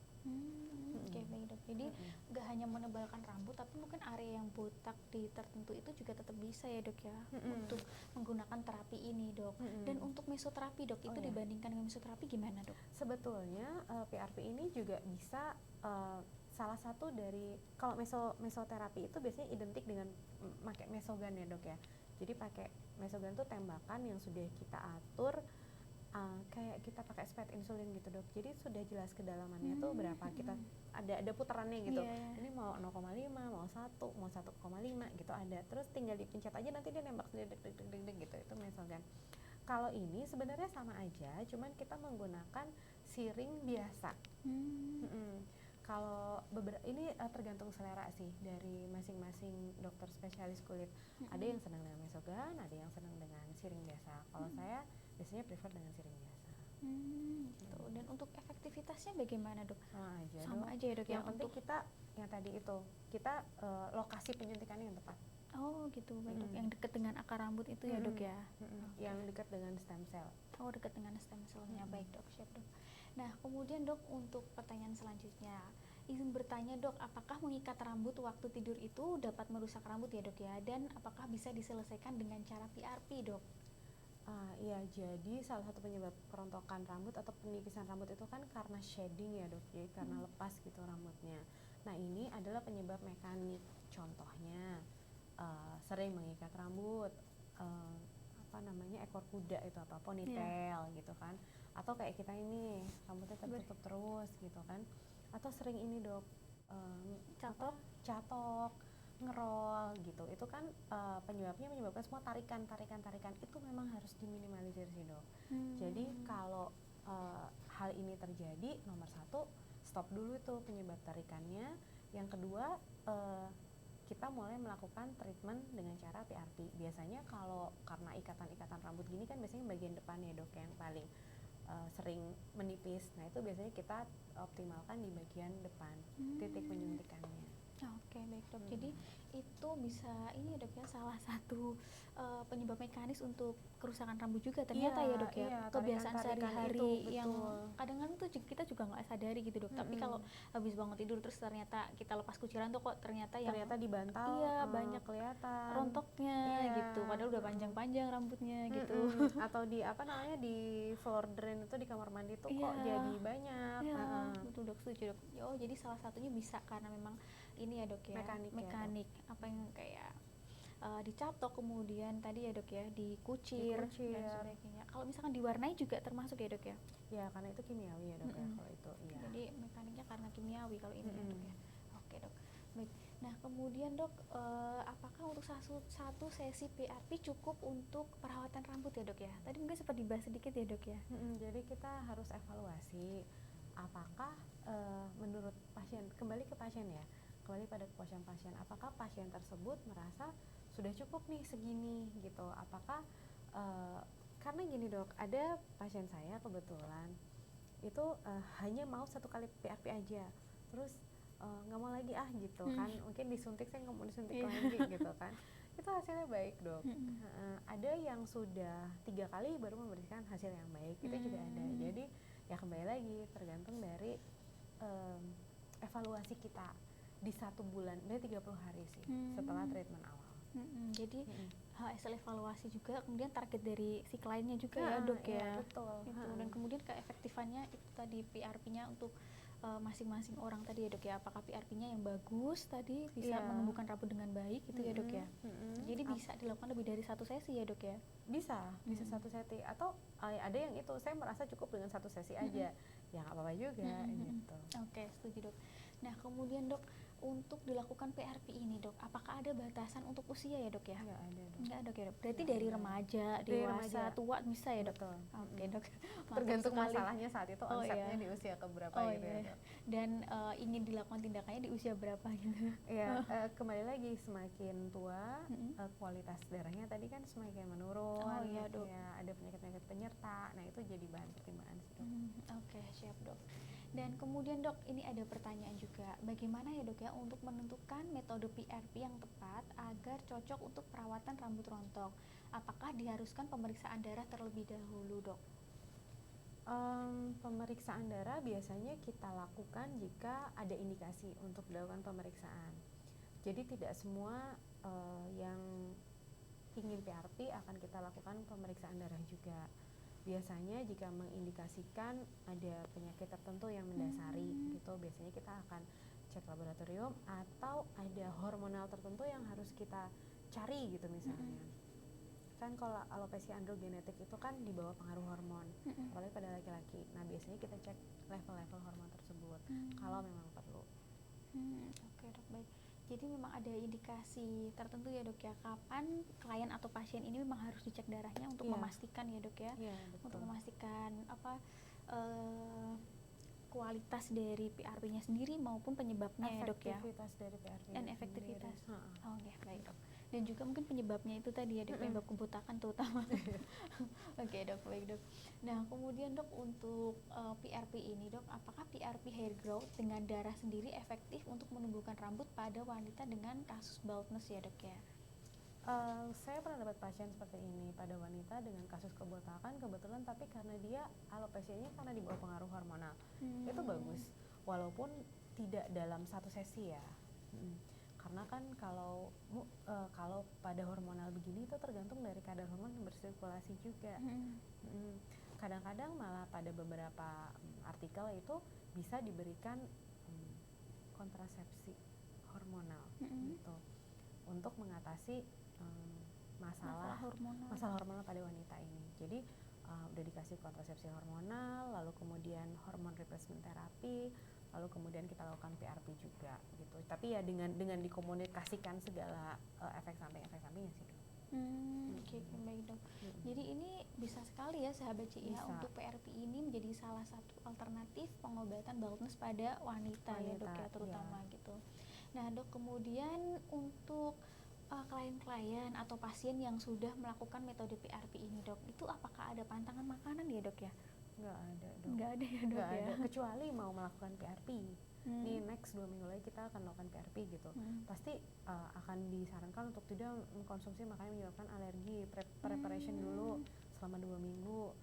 Oke, baik dok. Jadi nggak hanya menebalkan rambut, tapi mungkin area yang botak di tertentu itu juga tetap bisa ya dok ya untuk menggunakan terapi ini dok. Dan untuk mesoterapi dok, itu dibandingkan dengan mesoterapi gimana dok? Sebetulnya PRP ini juga bisa salah satu dari, kalau mesoterapi itu biasanya identik dengan pakai mesogan ya dok ya. Jadi pakai mesogan itu tembakan yang sudah kita atur. Kayak kita pakai spet insulin gitu dok, jadi sudah jelas kedalamannya tuh berapa, kita ada putarannya gitu. Ini mau 0,5, mau 1, mau 1,5 gitu ada, terus tinggal dipencet aja nanti dia nembak sendiri gitu, itu mesogan. Kalau ini sebenarnya sama aja, cuman kita menggunakan siring biasa. Kalau ini tergantung selera sih dari masing-masing dokter spesialis kulit. Ada yang senang dengan mesogan, ada yang senang dengan siring biasa. Kalau saya biasanya prefer dengan siring biasa. Gitu. Dan untuk efektivitasnya bagaimana dok? Sama aja ya dok. Yang penting kita yang tadi itu kita lokasi penyuntikannya yang tepat. Oh gitu, baik dok. Yang dekat dengan akar rambut itu ya dok ya? Yang dekat dengan stem cell. Oh, dekat dengan stem cell-nya. Baik dok, siap dok. Nah kemudian dok, untuk pertanyaan selanjutnya, izin bertanya dok, apakah mengikat rambut waktu tidur itu dapat merusak rambut ya dok ya? Dan apakah bisa diselesaikan dengan cara PRP dok? Iya, jadi salah satu penyebab kerontokan rambut atau penipisan rambut itu kan karena shedding ya dok, jadi karena lepas gitu rambutnya. Nah ini adalah penyebab mekanik, contohnya sering mengikat rambut, apa namanya ekor kuda itu apa ponytail gitu kan, atau kayak kita ini rambutnya tertutup terus gitu kan, atau sering ini dok Catok? catok, ngerol gitu, itu kan menyebabkan semua tarikan itu memang harus diminimalisir sih dok. Jadi kalau hal ini terjadi, nomor satu stop dulu tuh penyebab tarikannya. Yang kedua kita mulai melakukan treatment dengan cara PRP. Biasanya kalau karena ikatan-ikatan rambut gini kan biasanya bagian depan ya dok yang paling sering menipis. Nah itu biasanya kita optimalkan di bagian depan, titik penyuntikannya. Oke, baik dok. Jadi itu bisa ini ya dok ya, salah satu penyebab mekanis untuk kerusakan rambut juga ternyata ya dok ya. Iya, Kebiasaan tarikan-tarikan sehari-hari itu, yang betul. kadang-kadang tuh kita juga nggak sadari gitu dok. Tapi kalau habis bangun tidur terus ternyata kita lepas kuciran tuh kok ternyata yang Ternyata di bantal banyak kelihatan rontoknya gitu. Padahal udah panjang-panjang rambutnya gitu. Atau di apa namanya di floor drain itu di kamar mandi tuh kok jadi banyak. Betul dok, setuju dok. Oh jadi salah satunya bisa karena memang ini ya dok ya, mekanik ya, apa yang kayak dicatok, kemudian tadi ya dok ya dikucir dan sebagainya. Kalau misalkan diwarnai juga termasuk ya dok ya? Ya karena itu kimiawi ya dok ya kalau itu. Iya. Jadi mekaniknya karena kimiawi kalau ini ya dok ya. Oke dok. Baik. Nah kemudian dok, apakah untuk satu sesi PRP cukup untuk perawatan rambut ya dok ya? Tadi mungkin sempat dibahas sedikit ya dok ya. Jadi kita harus evaluasi apakah menurut pasien, kembali ke pasien ya, kembali pada kepuasan pasien, apakah pasien tersebut merasa sudah cukup nih segini gitu, apakah karena gini dok, ada pasien saya kebetulan itu hanya mau 1 kali PRP aja, terus nggak mau lagi gitu kan, mungkin disuntik, saya nggak mau disuntik lagi gitu kan, itu hasilnya baik dok. Ada yang sudah 3 kali baru memberikan hasil yang baik, itu juga ada. Jadi ya kembali lagi tergantung dari evaluasi kita di 1 bulan, dari 30 hari sih setelah treatment awal. Jadi hasil evaluasi juga, kemudian target dari si kliennya juga ya dok ya. Iya, betul. Gitu. Dan kemudian keefektifannya itu tadi PRP-nya untuk masing-masing orang tadi ya dok ya, apakah PRP-nya yang bagus tadi bisa menumbuhkan rambut dengan baik gitu ya dok ya. Jadi bisa dilakukan lebih dari 1 sesi ya dok ya? Bisa 1 sesi, atau ada yang itu saya merasa cukup dengan 1 sesi aja, ya nggak apa-apa juga gitu. Oke, setuju dok. Nah kemudian dok, untuk dilakukan PRP ini dok, apakah ada batasan untuk usia ya dok ya? Nggak ada dok. Nggak ada ya dok. Berarti dari remaja, dewasa, tua bisa ya dok? Betul. Oke dok. Tergantung masalahnya saat itu, onsetnya di usia keberapa gitu ya dok. Dan ingin dilakukan tindakannya di usia berapa gitu? Iya, kembali lagi semakin tua kualitas darahnya tadi kan semakin menurun. Oh iya dok. Ya, ada penyakit-penyakit penyerta, nah itu jadi bahan pertimbangan sih dok. Oke, siap dok. Dan kemudian dok, ini ada pertanyaan juga, bagaimana ya dok ya untuk menentukan metode PRP yang tepat agar cocok untuk perawatan rambut rontok? Apakah diharuskan pemeriksaan darah terlebih dahulu dok? Pemeriksaan darah biasanya kita lakukan jika ada indikasi untuk dilakukan pemeriksaan. Jadi tidak semua yang ingin PRP akan kita lakukan pemeriksaan darah juga. Biasanya jika mengindikasikan ada penyakit tertentu yang mendasari gitu, biasanya kita akan cek laboratorium, atau ada hormonal tertentu yang harus kita cari gitu misalnya. Kan kalau alopecia androgenetik itu kan di bawah pengaruh hormon, apalagi pada laki-laki. Nah biasanya kita cek level-level hormon tersebut kalau memang perlu. Oke dok, baik. Jadi memang ada indikasi tertentu ya dok ya, kapan klien atau pasien ini memang harus dicek darahnya untuk memastikan ya dok ya, untuk memastikan apa kualitas dari PRP-nya sendiri maupun penyebabnya ya dok ya. Efektivitas dari PRP Dan efektivitas. Oh ya, baik dok. Dan juga mungkin penyebabnya itu tadi ya dok, penyebab kebotakan terutama. Oke dok, baik dok. Nah kemudian dok, untuk PRP ini dok, apakah PRP hair growth dengan darah sendiri efektif untuk menumbuhkan rambut pada wanita dengan kasus baldness ya dok ya? Saya pernah dapat pasien seperti ini pada wanita dengan kasus kebotakan kebetulan, tapi karena dia alopesianya karena di bawah pengaruh hormonal. Itu bagus, walaupun tidak dalam 1 sesi ya. Karena kan kalau pada hormonal begini itu tergantung dari kadar hormon yang bersirkulasi juga. Kadang-kadang malah pada beberapa artikel itu bisa diberikan kontrasepsi hormonal gitu untuk mengatasi masalah hormonal pada wanita ini. Jadi udah dikasih kontrasepsi hormonal, lalu kemudian hormon replacement terapi, lalu kemudian kita lakukan PRP juga gitu. Tapi ya dengan dikomunikasikan segala efek sampingnya sih. Oke, baik dok. Jadi ini bisa sekali ya sahabat CIH untuk PRP ini menjadi salah satu alternatif pengobatan baldness pada wanita ya dok ya terutama gitu. Nah dok, kemudian untuk klien-klien atau pasien yang sudah melakukan metode PRP ini dok, itu apakah ada pantangan makanan ya dok ya? Nggak ada dok. Nggak ada ya dok. Nggak ada, kecuali mau melakukan PRP. Nih next 2 minggu lagi kita akan melakukan PRP gitu. Pasti akan disarankan untuk tidak mengkonsumsi makanan yang menyebabkan alergi. Preparation dulu selama 2 minggu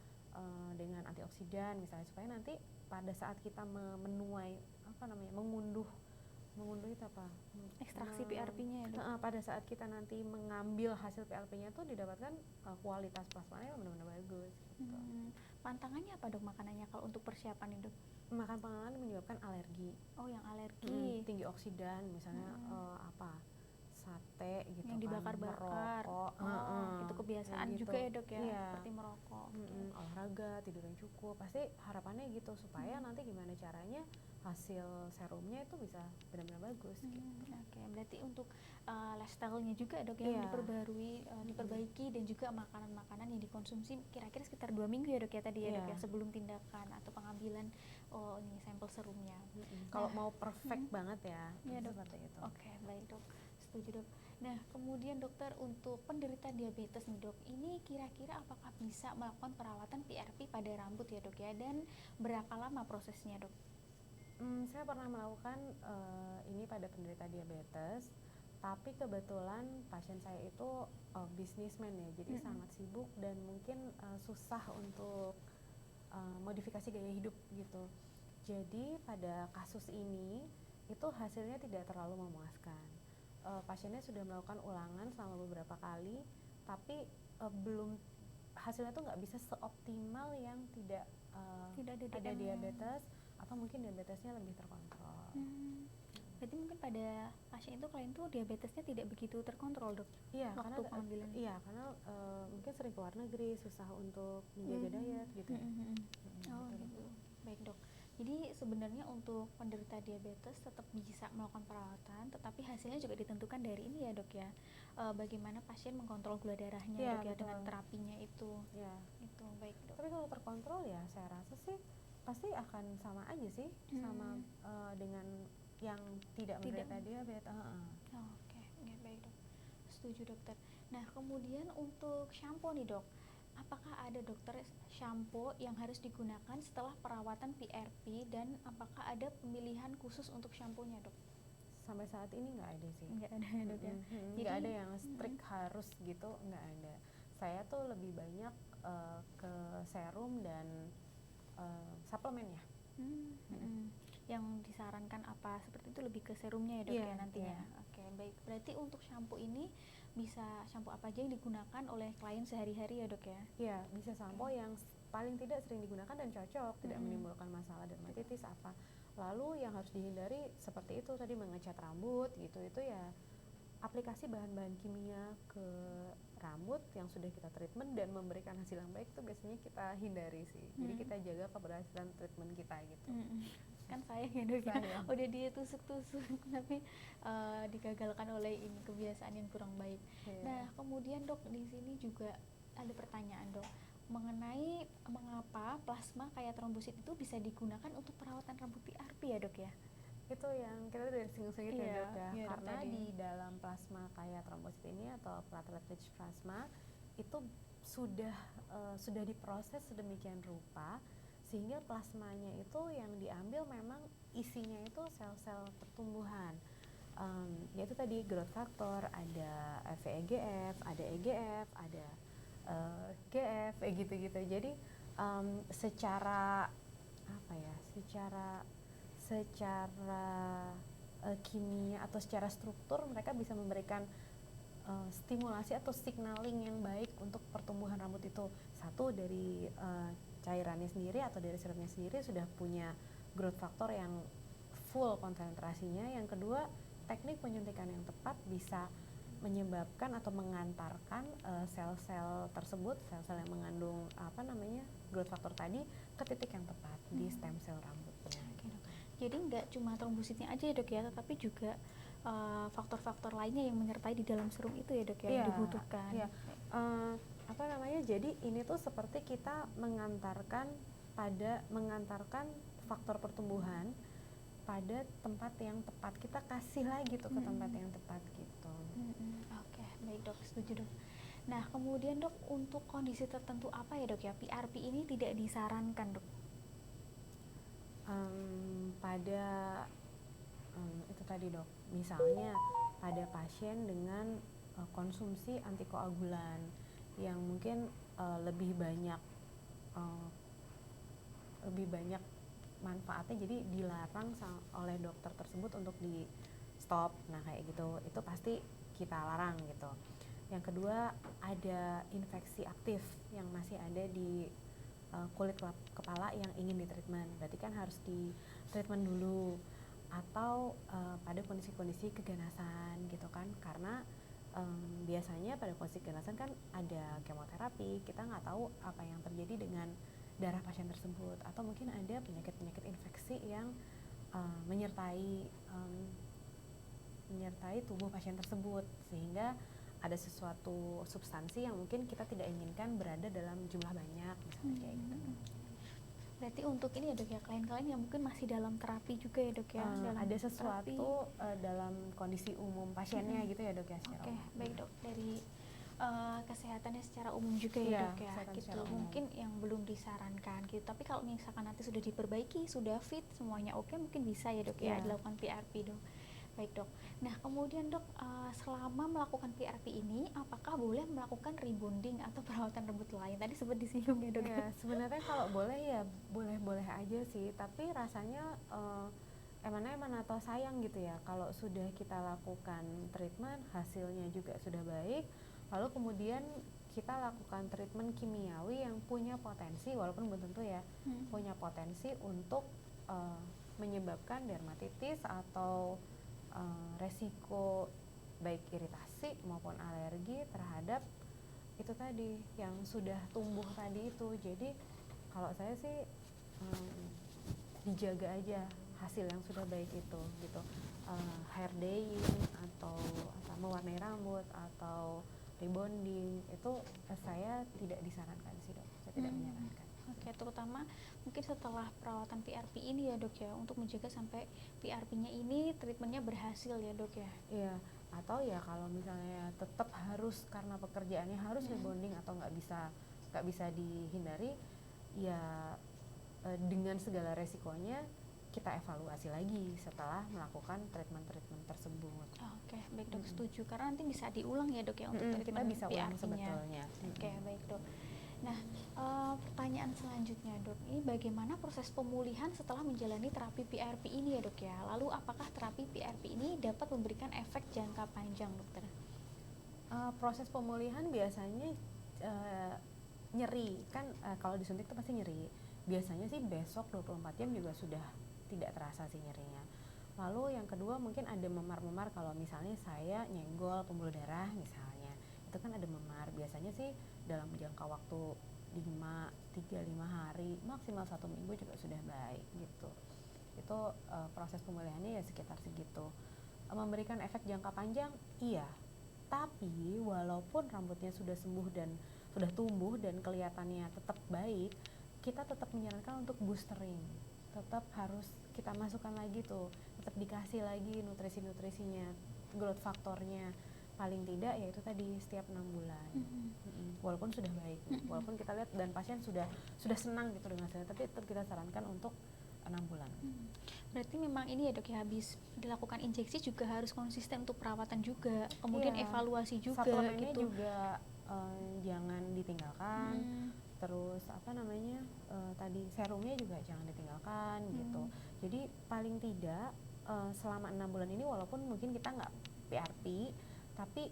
dengan antioksidan misalnya, supaya nanti pada saat kita menuai mengunduh itu apa? Ekstraksi PRP-nya ya dok? Pada saat kita nanti mengambil hasil PRP-nya tuh didapatkan kualitas plasmanya benar-benar bagus gitu. Pantangannya apa dok makanannya kalau untuk persiapan itu? Makan panganan menyebabkan alergi. Oh yang alergi. Tinggi oksidan misalnya sate gitu yang dibakar-bakar. merokok. Itu kebiasaan gitu juga ya dok ya, seperti merokok. Olahraga, tidur yang cukup, pasti harapannya gitu supaya nanti gimana caranya hasil serumnya itu bisa benar-benar bagus gitu. Oke, berarti untuk lifestyle-nya juga dok yang diperbaiki dan juga makanan-makanan yang dikonsumsi kira-kira sekitar 2 minggu ya dok ya tadi ya dok ya, sebelum tindakan atau pengambilan ini sampel serumnya. Kalau mau perfect banget ya dok. Seperti itu. Oke, baik dok, setuju dok. Nah kemudian dokter, untuk penderita diabetes nih dok, ini kira-kira apakah bisa melakukan perawatan PRP pada rambut ya dok ya, dan berapa lama prosesnya dok? Saya pernah melakukan ini pada penderita diabetes, tapi kebetulan pasien saya itu bisnismen ya, jadi sangat sibuk dan mungkin susah untuk modifikasi gaya hidup gitu. Jadi pada kasus ini itu hasilnya tidak terlalu memuaskan. Pasiennya sudah melakukan ulangan selama beberapa kali, tapi belum, hasilnya tuh nggak bisa seoptimal yang tidak ada diabetes, atau mungkin diabetesnya lebih terkontrol. Berarti mungkin pada pasien itu, klien tuh diabetesnya tidak begitu terkontrol dok? Iya, waktu pengambilan. Iya, karena mungkin sering keluar negeri, susah untuk menjaga diet gitu. Gitu. Baik dok. Jadi sebenarnya untuk penderita diabetes tetap bisa melakukan perawatan, tetapi hasilnya juga ditentukan dari ini ya dok ya, bagaimana pasien mengkontrol gula darahnya dok ya, dengan terapinya itu. Itu baik dok. Tapi kalau terkontrol ya saya rasa sih pasti akan sama aja sih, sama dengan yang tidak menderita diabetes. Oke, baik dok, setuju dokter. Nah kemudian untuk shampoo nih dok, apakah ada dokter shampoo yang harus digunakan setelah perawatan PRP, dan apakah ada pemilihan khusus untuk shampoo-nya dok? Sampai saat ini nggak ada sih. Nggak ada ya dok ya? Nggak ada yang strict harus gitu, nggak ada. Saya tuh lebih banyak ke serum dan suplemen ya. Yang disarankan apa seperti itu lebih ke serumnya ya dok ya nantinya. Oke, baik. Berarti untuk shampoo ini bisa shampoo apa aja yang digunakan oleh klien sehari-hari ya dok ya? Iya, bisa shampoo yang paling tidak sering digunakan dan cocok, tidak menimbulkan masalah dermatitis apa. Lalu yang harus dihindari seperti itu tadi, mengecat rambut gitu, itu ya aplikasi bahan-bahan kimia ke rambut yang sudah kita treatment dan memberikan hasil yang baik itu biasanya kita hindari sih. Jadi kita jaga keberhasilan treatment kita gitu. Kan sayang ya dok ya, udah ditusuk-tusuk tapi digagalkan oleh ini kebiasaan yang kurang baik. Nah kemudian dok, di sini juga ada pertanyaan dok mengenai mengapa plasma kayak trombosit itu bisa digunakan untuk perawatan rambut PRP ya dok ya? Itu yang kita udah singgung-singgung ya dok ya, karena dok, di dalam plasma kayak trombosit ini atau platelet rich plasma itu sudah diproses sedemikian rupa sehingga plasmanya itu yang diambil memang isinya itu sel-sel pertumbuhan, yaitu tadi growth factor, ada VEGF, ada EGF, ada GF, gitu-gitu. Jadi secara kimia atau secara struktur mereka bisa memberikan stimulasi atau signaling yang baik untuk pertumbuhan rambut itu. Satu, dari cairannya sendiri atau dari serumnya sendiri sudah punya growth factor yang full konsentrasinya. Yang kedua, teknik penyuntikan yang tepat bisa menyebabkan atau mengantarkan sel-sel tersebut, sel-sel yang mengandung growth factor tadi ke titik yang tepat di stem cell rambutnya. Oke, Dok. Jadi nggak cuma trombositnya aja ya, Dok ya, tetapi juga faktor-faktor lainnya yang menyertai di dalam serum itu ya, Dok ya, yang dibutuhkan. Iya. Jadi ini tuh seperti kita mengantarkan faktor pertumbuhan pada tempat yang tepat, kita kasih lagi tuh ke tempat yang tepat gitu. Oke, baik Dok, setuju Dok. Nah kemudian Dok, untuk kondisi tertentu apa ya Dok ya, PRP ini tidak disarankan Dok? Itu tadi Dok, misalnya pada pasien dengan konsumsi antikoagulan yang mungkin lebih banyak manfaatnya, jadi dilarang oleh dokter tersebut untuk di stop. Nah kayak gitu, itu pasti kita larang gitu. Yang kedua, ada infeksi aktif yang masih ada di kulit kepala yang ingin ditreatment, berarti kan harus di treatment dulu. Atau pada kondisi-kondisi keganasan gitu kan, karena biasanya pada kondisi keganasan kan ada kemoterapi, kita nggak tahu apa yang terjadi dengan darah pasien tersebut, atau mungkin ada penyakit-penyakit infeksi yang menyertai tubuh pasien tersebut, sehingga ada sesuatu substansi yang mungkin kita tidak inginkan berada dalam jumlah banyak, misalnya kayak gitu. Berarti untuk ini ya Dok ya, klien-klien yang mungkin masih dalam terapi juga ya Dok ya, ada sesuatu dalam kondisi umum pasiennya gitu ya Dok ya. Oke, baik Dok, dari kesehatannya secara umum juga ya Dok ya, gitu. Mungkin yang belum disarankan gitu, tapi kalau misalkan nanti sudah diperbaiki, sudah fit, semuanya oke, mungkin bisa ya Dok ya dilakukan PRP Dok. Baik Dok. Nah kemudian Dok, selama melakukan PRP ini, apakah boleh melakukan rebonding atau perawatan rambut lain? Tadi sempat disinggung ya Dok. Ya, sebenarnya kalau boleh ya boleh-boleh aja sih, tapi rasanya emang atau sayang gitu ya kalau sudah kita lakukan treatment, hasilnya juga sudah baik, lalu kemudian kita lakukan treatment kimiawi yang punya potensi, walaupun belum tentu ya, punya potensi untuk menyebabkan dermatitis atau resiko baik iritasi maupun alergi terhadap itu tadi yang sudah tumbuh tadi itu. Jadi kalau saya sih dijaga aja hasil yang sudah baik itu gitu. Hair dyeing atau mewarnai rambut atau rebonding itu saya tidak disarankan sih Dok, saya tidak menyarankan. Oke, terutama mungkin setelah perawatan PRP ini ya Dok ya, untuk menjaga sampai PRP-nya ini treatmentnya berhasil ya Dok ya. Iya, atau ya kalau misalnya tetap harus karena pekerjaannya harus rebonding atau nggak bisa dihindari, ya dengan segala resikonya kita evaluasi lagi setelah melakukan treatment tersebut. Oke, baik Dok, setuju, karena nanti bisa diulang ya Dok ya untuk treatment kita bisa ulang PRP-nya. sebetulnya. Oke, baik Dok. Nah, pertanyaan selanjutnya Dok, ini bagaimana proses pemulihan setelah menjalani terapi PRP ini ya Dok ya? Lalu apakah terapi PRP ini dapat memberikan efek jangka panjang Dokter? Proses pemulihan biasanya nyeri kan, kalau disuntik itu pasti nyeri. Biasanya sih besok 24 jam juga sudah tidak terasa sih nyerinya. Lalu yang kedua mungkin ada memar-memar, kalau misalnya saya nyenggol pembuluh darah misalnya, itu kan ada memar. Biasanya sih dalam jangka waktu 3-5 hari, maksimal 1 minggu juga sudah baik gitu. Itu proses pemulihannya ya sekitar segitu. Memberikan efek jangka panjang, iya. Tapi walaupun rambutnya sudah sembuh dan sudah tumbuh dan kelihatannya tetap baik, kita tetap menyarankan untuk boostering. Tetap harus kita masukkan lagi tuh, tetap dikasih lagi nutrisi-nutrisinya, growth faktornya. Paling tidak ya itu tadi setiap 6 bulan. Walaupun sudah baik, walaupun kita lihat dan pasien sudah senang gitu dengan hasilnya, tapi tetap kita sarankan untuk 6 bulan. Berarti memang ini ya Dok ya, habis dilakukan injeksi juga harus konsisten untuk perawatan juga, kemudian evaluasi juga suplemennya gitu. juga jangan ditinggalkan. Terus tadi serumnya juga jangan ditinggalkan gitu. Jadi paling tidak selama 6 bulan ini, walaupun mungkin kita nggak PRP, tapi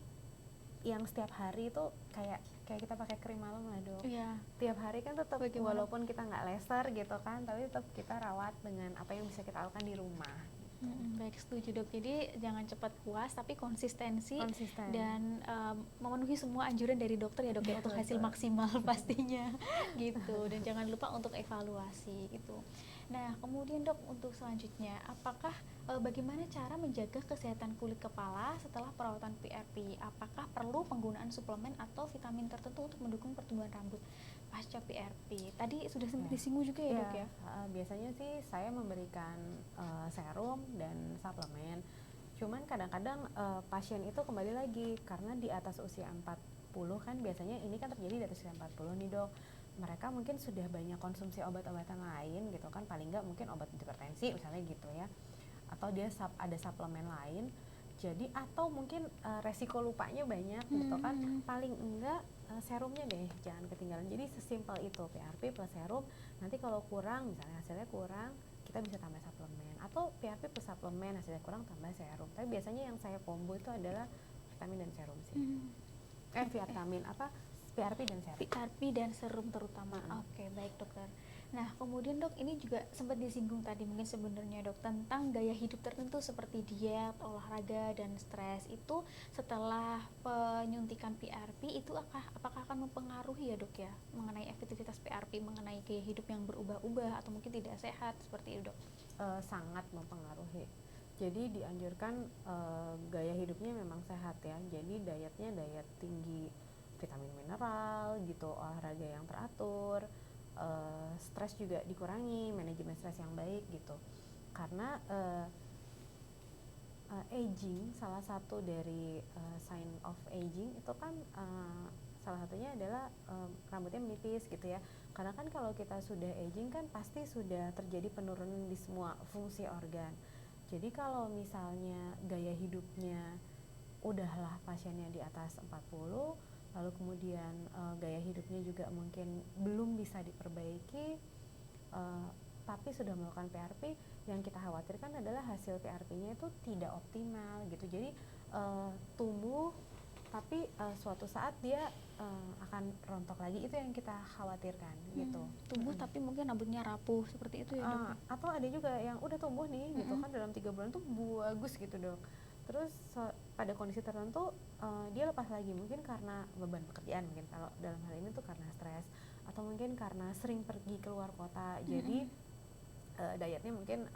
yang setiap hari itu kayak kita pakai krim malam lah Dok. Iya. Tiap hari kan tetap, walaupun kita nggak laser gitu kan, tapi tetap kita rawat dengan apa yang bisa kita lakukan di rumah. Baik, setuju dok. Jadi jangan cepat puas, tapi konsistensi Konsisten. dan memenuhi semua anjuran dari dokter ya dok ya, untuk hasil Betul. maksimal pastinya gitu. Dan jangan lupa untuk evaluasi gitu. Nah kemudian dok, untuk selanjutnya, apakah bagaimana cara menjaga kesehatan kulit kepala setelah perawatan PRP? Apakah perlu penggunaan suplemen atau vitamin tertentu untuk mendukung pertumbuhan rambut pasca PRP? Tadi sudah sempat Ya. disinggung juga ya dok ya. Biasanya sih saya memberikan serum dan suplemen. Cuman kadang-kadang pasien itu kembali lagi karena di atas usia 40 kan, biasanya ini kan terjadi di atas usia 40 nih dok. Mereka mungkin sudah banyak konsumsi obat-obatan lain gitu kan, paling nggak mungkin obat hipertensi misalnya gitu ya. Atau dia ada suplemen lain. Jadi atau mungkin resiko lupanya banyak gitu kan, paling enggak serumnya deh jangan ketinggalan. Jadi sesimpel itu, PRP plus serum. Nanti kalau kurang, misalnya hasilnya kurang, kita bisa tambah suplemen, atau PRP plus suplemen hasilnya kurang tambah serum. Tapi biasanya yang saya combo itu adalah vitamin dan serum sih. Vitamin apa? PRP dan serum. PRP dan serum terutama. Oke, baik dokter. Nah, kemudian dok, ini juga sempat disinggung tadi mungkin sebenarnya dok, tentang gaya hidup tertentu seperti diet, olahraga, dan stres. Itu setelah penyuntikan PRP itu apakah akan mempengaruhi ya dok ya, mengenai efektivitas PRP, mengenai gaya hidup yang berubah-ubah atau mungkin tidak sehat seperti itu dok? Sangat mempengaruhi. Jadi dianjurkan gaya hidupnya memang sehat ya. Jadi dietnya diet tinggi vitamin mineral gitu, olahraga yang teratur, stres juga dikurangi, manajemen stres yang baik gitu. Karena aging, salah satu dari sign of aging itu kan salah satunya adalah rambutnya menipis gitu ya. Karena kan kalau kita sudah aging kan pasti sudah terjadi penurunan di semua fungsi organ. Jadi kalau misalnya gaya hidupnya udahlah pasiennya di atas 40, lalu kemudian gaya hidupnya juga mungkin belum bisa diperbaiki, tapi sudah melakukan PRP, yang kita khawatirkan adalah hasil PRP-nya itu tidak optimal gitu. Jadi tumbuh tapi suatu saat dia akan rontok lagi, itu yang kita khawatirkan gitu. Tumbuh tapi mungkin rambutnya rapuh seperti itu ya dok? Atau ada juga yang udah tumbuh nih gitu kan, dalam 3 bulan tuh bagus gitu dok. Terus pada kondisi tertentu dia lepas lagi, mungkin karena beban pekerjaan, mungkin kalau dalam hal ini tuh karena stres, atau mungkin karena sering pergi keluar kota, jadi dietnya mungkin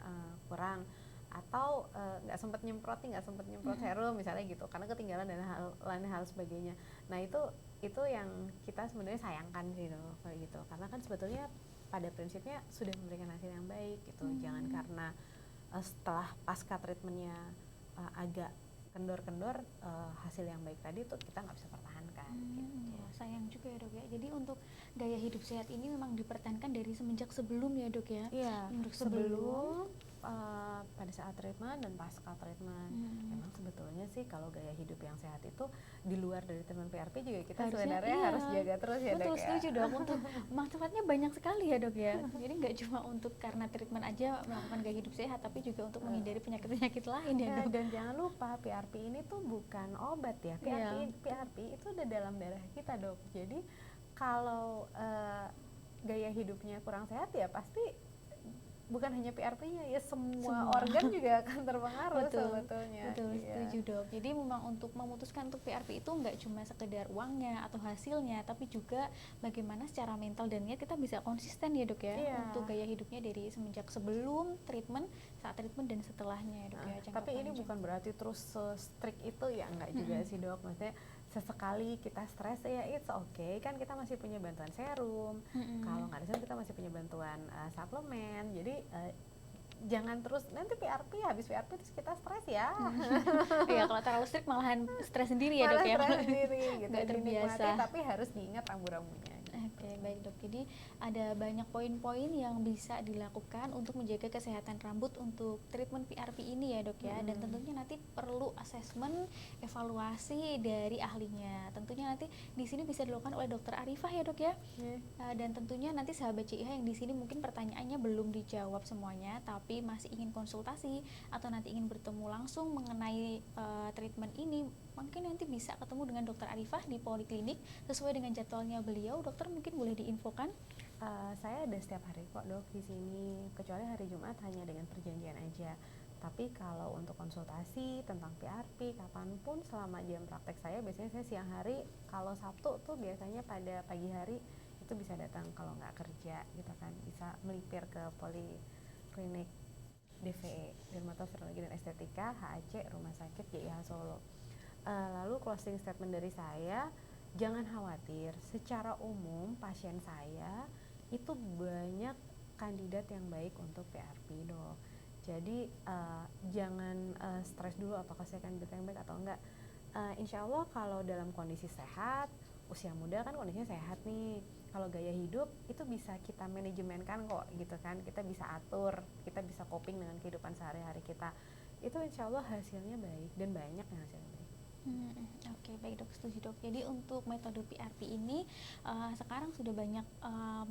kurang, atau nggak sempat nyemprot serum misalnya gitu, karena ketinggalan dan lain hal sebagainya. Nah itu yang kita sebenarnya sayangkan sih dok, kayak gitu, karena kan sebetulnya pada prinsipnya sudah memberikan hasil yang baik gitu. Jangan karena setelah pasca treatmentnya agak kendor-kendor, hasil yang baik tadi tuh kita nggak bisa pertahankan gitu. Ya, sayang juga ya dok ya. Jadi untuk gaya hidup sehat ini memang dipertahankan dari semenjak sebelum ya dok ya? Iya, Untuk sebelum pada saat treatment dan pasca treatment. Emang sebetulnya sih kalau gaya hidup yang sehat itu di luar dari treatment PRP juga kita sebenarnya harus jaga terus ya dok. Betul, ya. setuju dok. Untuk manfaatnya banyak sekali ya dok ya. Jadi nggak cuma untuk karena treatment aja melakukan gaya hidup sehat, tapi juga untuk menghindari penyakit-penyakit lain ya dok. Dan jangan lupa PRP ini tuh bukan obat ya. PRP itu udah dalam darah kita dok. Jadi kalau gaya hidupnya kurang sehat ya pasti bukan hanya PRP-nya ya, semua organ juga akan terpengaruh sebetulnya. Betul, setuju dok. Jadi memang untuk memutuskan untuk PRP itu nggak cuma sekedar uangnya atau hasilnya, tapi juga bagaimana secara mental dan niat kita bisa konsisten ya dok ya, untuk gaya hidupnya dari semenjak sebelum treatment, saat treatment, dan setelahnya ya dok ya. Tapi ini bukan berarti terus strict itu ya, enggak juga sih dok. Maksudnya sesekali kita stres ya it's okay, kan kita masih punya bantuan serum, kalau nggak ada serum kita masih punya bantuan suplemen. Jadi jangan terus nanti PRP, habis PRP terus kita stres ya. Iya, kalau terlalu strict malahan stres sendiri ya dok ya. Stres sendiri gitu. Nggak terbiasa. Tapi harus diingat rambu-rambunya. Oke, baik dok. Jadi ada banyak poin-poin yang bisa dilakukan untuk menjaga kesehatan rambut untuk treatment PRP ini ya dok ya. Dan tentunya nanti perlu asesmen, evaluasi dari ahlinya. Tentunya nanti di sini bisa dilakukan oleh dokter Arifah ya dok ya. Dan tentunya nanti sahabat CIH yang di sini mungkin pertanyaannya belum dijawab semuanya, tapi masih ingin konsultasi atau nanti ingin bertemu langsung mengenai treatment ini, mungkin nanti bisa ketemu dengan dokter Arifah di poliklinik sesuai dengan jadwalnya beliau. Dokter mungkin boleh diinfokan? Saya ada setiap hari kok dok di sini, kecuali hari Jumat hanya dengan perjanjian aja. Tapi kalau untuk konsultasi tentang PRP kapanpun selama jam praktek saya, biasanya saya siang hari. Kalau Sabtu tuh biasanya pada pagi hari itu bisa datang kalau nggak kerja gitu kan, bisa melipir ke Poliklinik DVE, Dermatofirologi dan Estetika HAC Rumah Sakit JIH Solo. Lalu closing statement dari saya, jangan khawatir, secara umum pasien saya itu banyak kandidat yang baik untuk PRP, Dok. Jadi jangan stres dulu apakah saya kandidat yang baik atau enggak. Insya Allah kalau dalam kondisi sehat, usia muda kan kondisinya sehat nih. Kalau gaya hidup itu bisa kita manajemenkan kok gitu kan. Kita bisa atur, kita bisa coping dengan kehidupan sehari-hari kita. Itu insya Allah hasilnya baik dan banyak yang hasilnya baik. Oke, baik dok, setuju dok. Jadi untuk metode PRP ini sekarang sudah banyak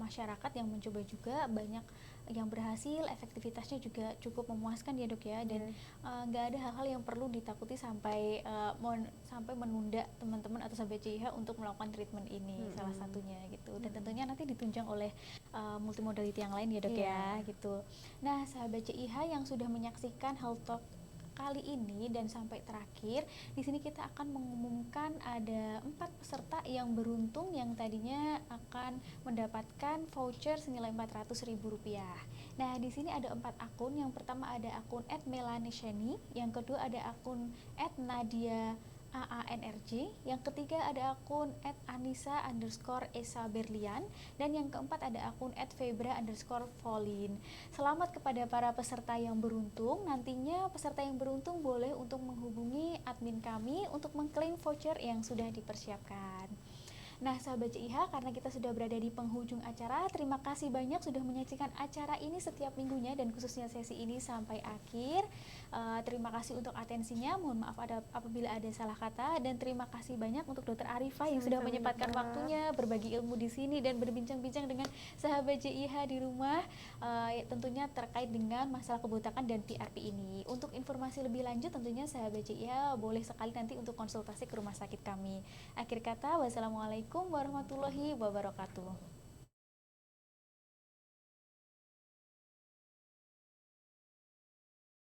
masyarakat yang mencoba juga, banyak yang berhasil, efektivitasnya juga cukup memuaskan ya dok ya, dan nggak ada hal-hal yang perlu ditakuti sampai sampai menunda teman-teman atau sahabat JIH untuk melakukan treatment ini, salah satunya gitu. Dan tentunya nanti ditunjang oleh multimodality yang lain ya dok ya gitu. Nah sahabat JIH yang sudah menyaksikan Health Talk kali ini dan sampai terakhir, di sini kita akan mengumumkan ada 4 peserta yang beruntung yang tadinya akan mendapatkan voucher senilai Rp400.000. Nah, di sini ada 4 akun. Yang pertama ada akun @melanisheni, yang kedua ada akun @nadia AANRJ, yang ketiga ada akun @anissa_esa_berlian, dan yang keempat ada akun @febra_volin. Selamat kepada para peserta yang beruntung. Nantinya peserta yang beruntung boleh untuk menghubungi admin kami untuk mengklaim voucher yang sudah dipersiapkan. Nah sahabat JIH, karena kita sudah berada di penghujung acara, terima kasih banyak sudah menyaksikan acara ini setiap minggunya dan khususnya sesi ini sampai akhir. Terima kasih untuk atensinya, mohon maaf apabila ada salah kata, dan terima kasih banyak untuk Dr. Arifah yang sudah menyempatkan waktunya berbagi ilmu di sini dan berbincang-bincang dengan sahabat JIH di rumah, tentunya terkait dengan masalah kebotakan dan PRP ini. Untuk informasi lebih lanjut tentunya sahabat JIH boleh sekali nanti untuk konsultasi ke rumah sakit kami. Akhir kata, wassalamualaikum warahmatullahi wabarakatuh.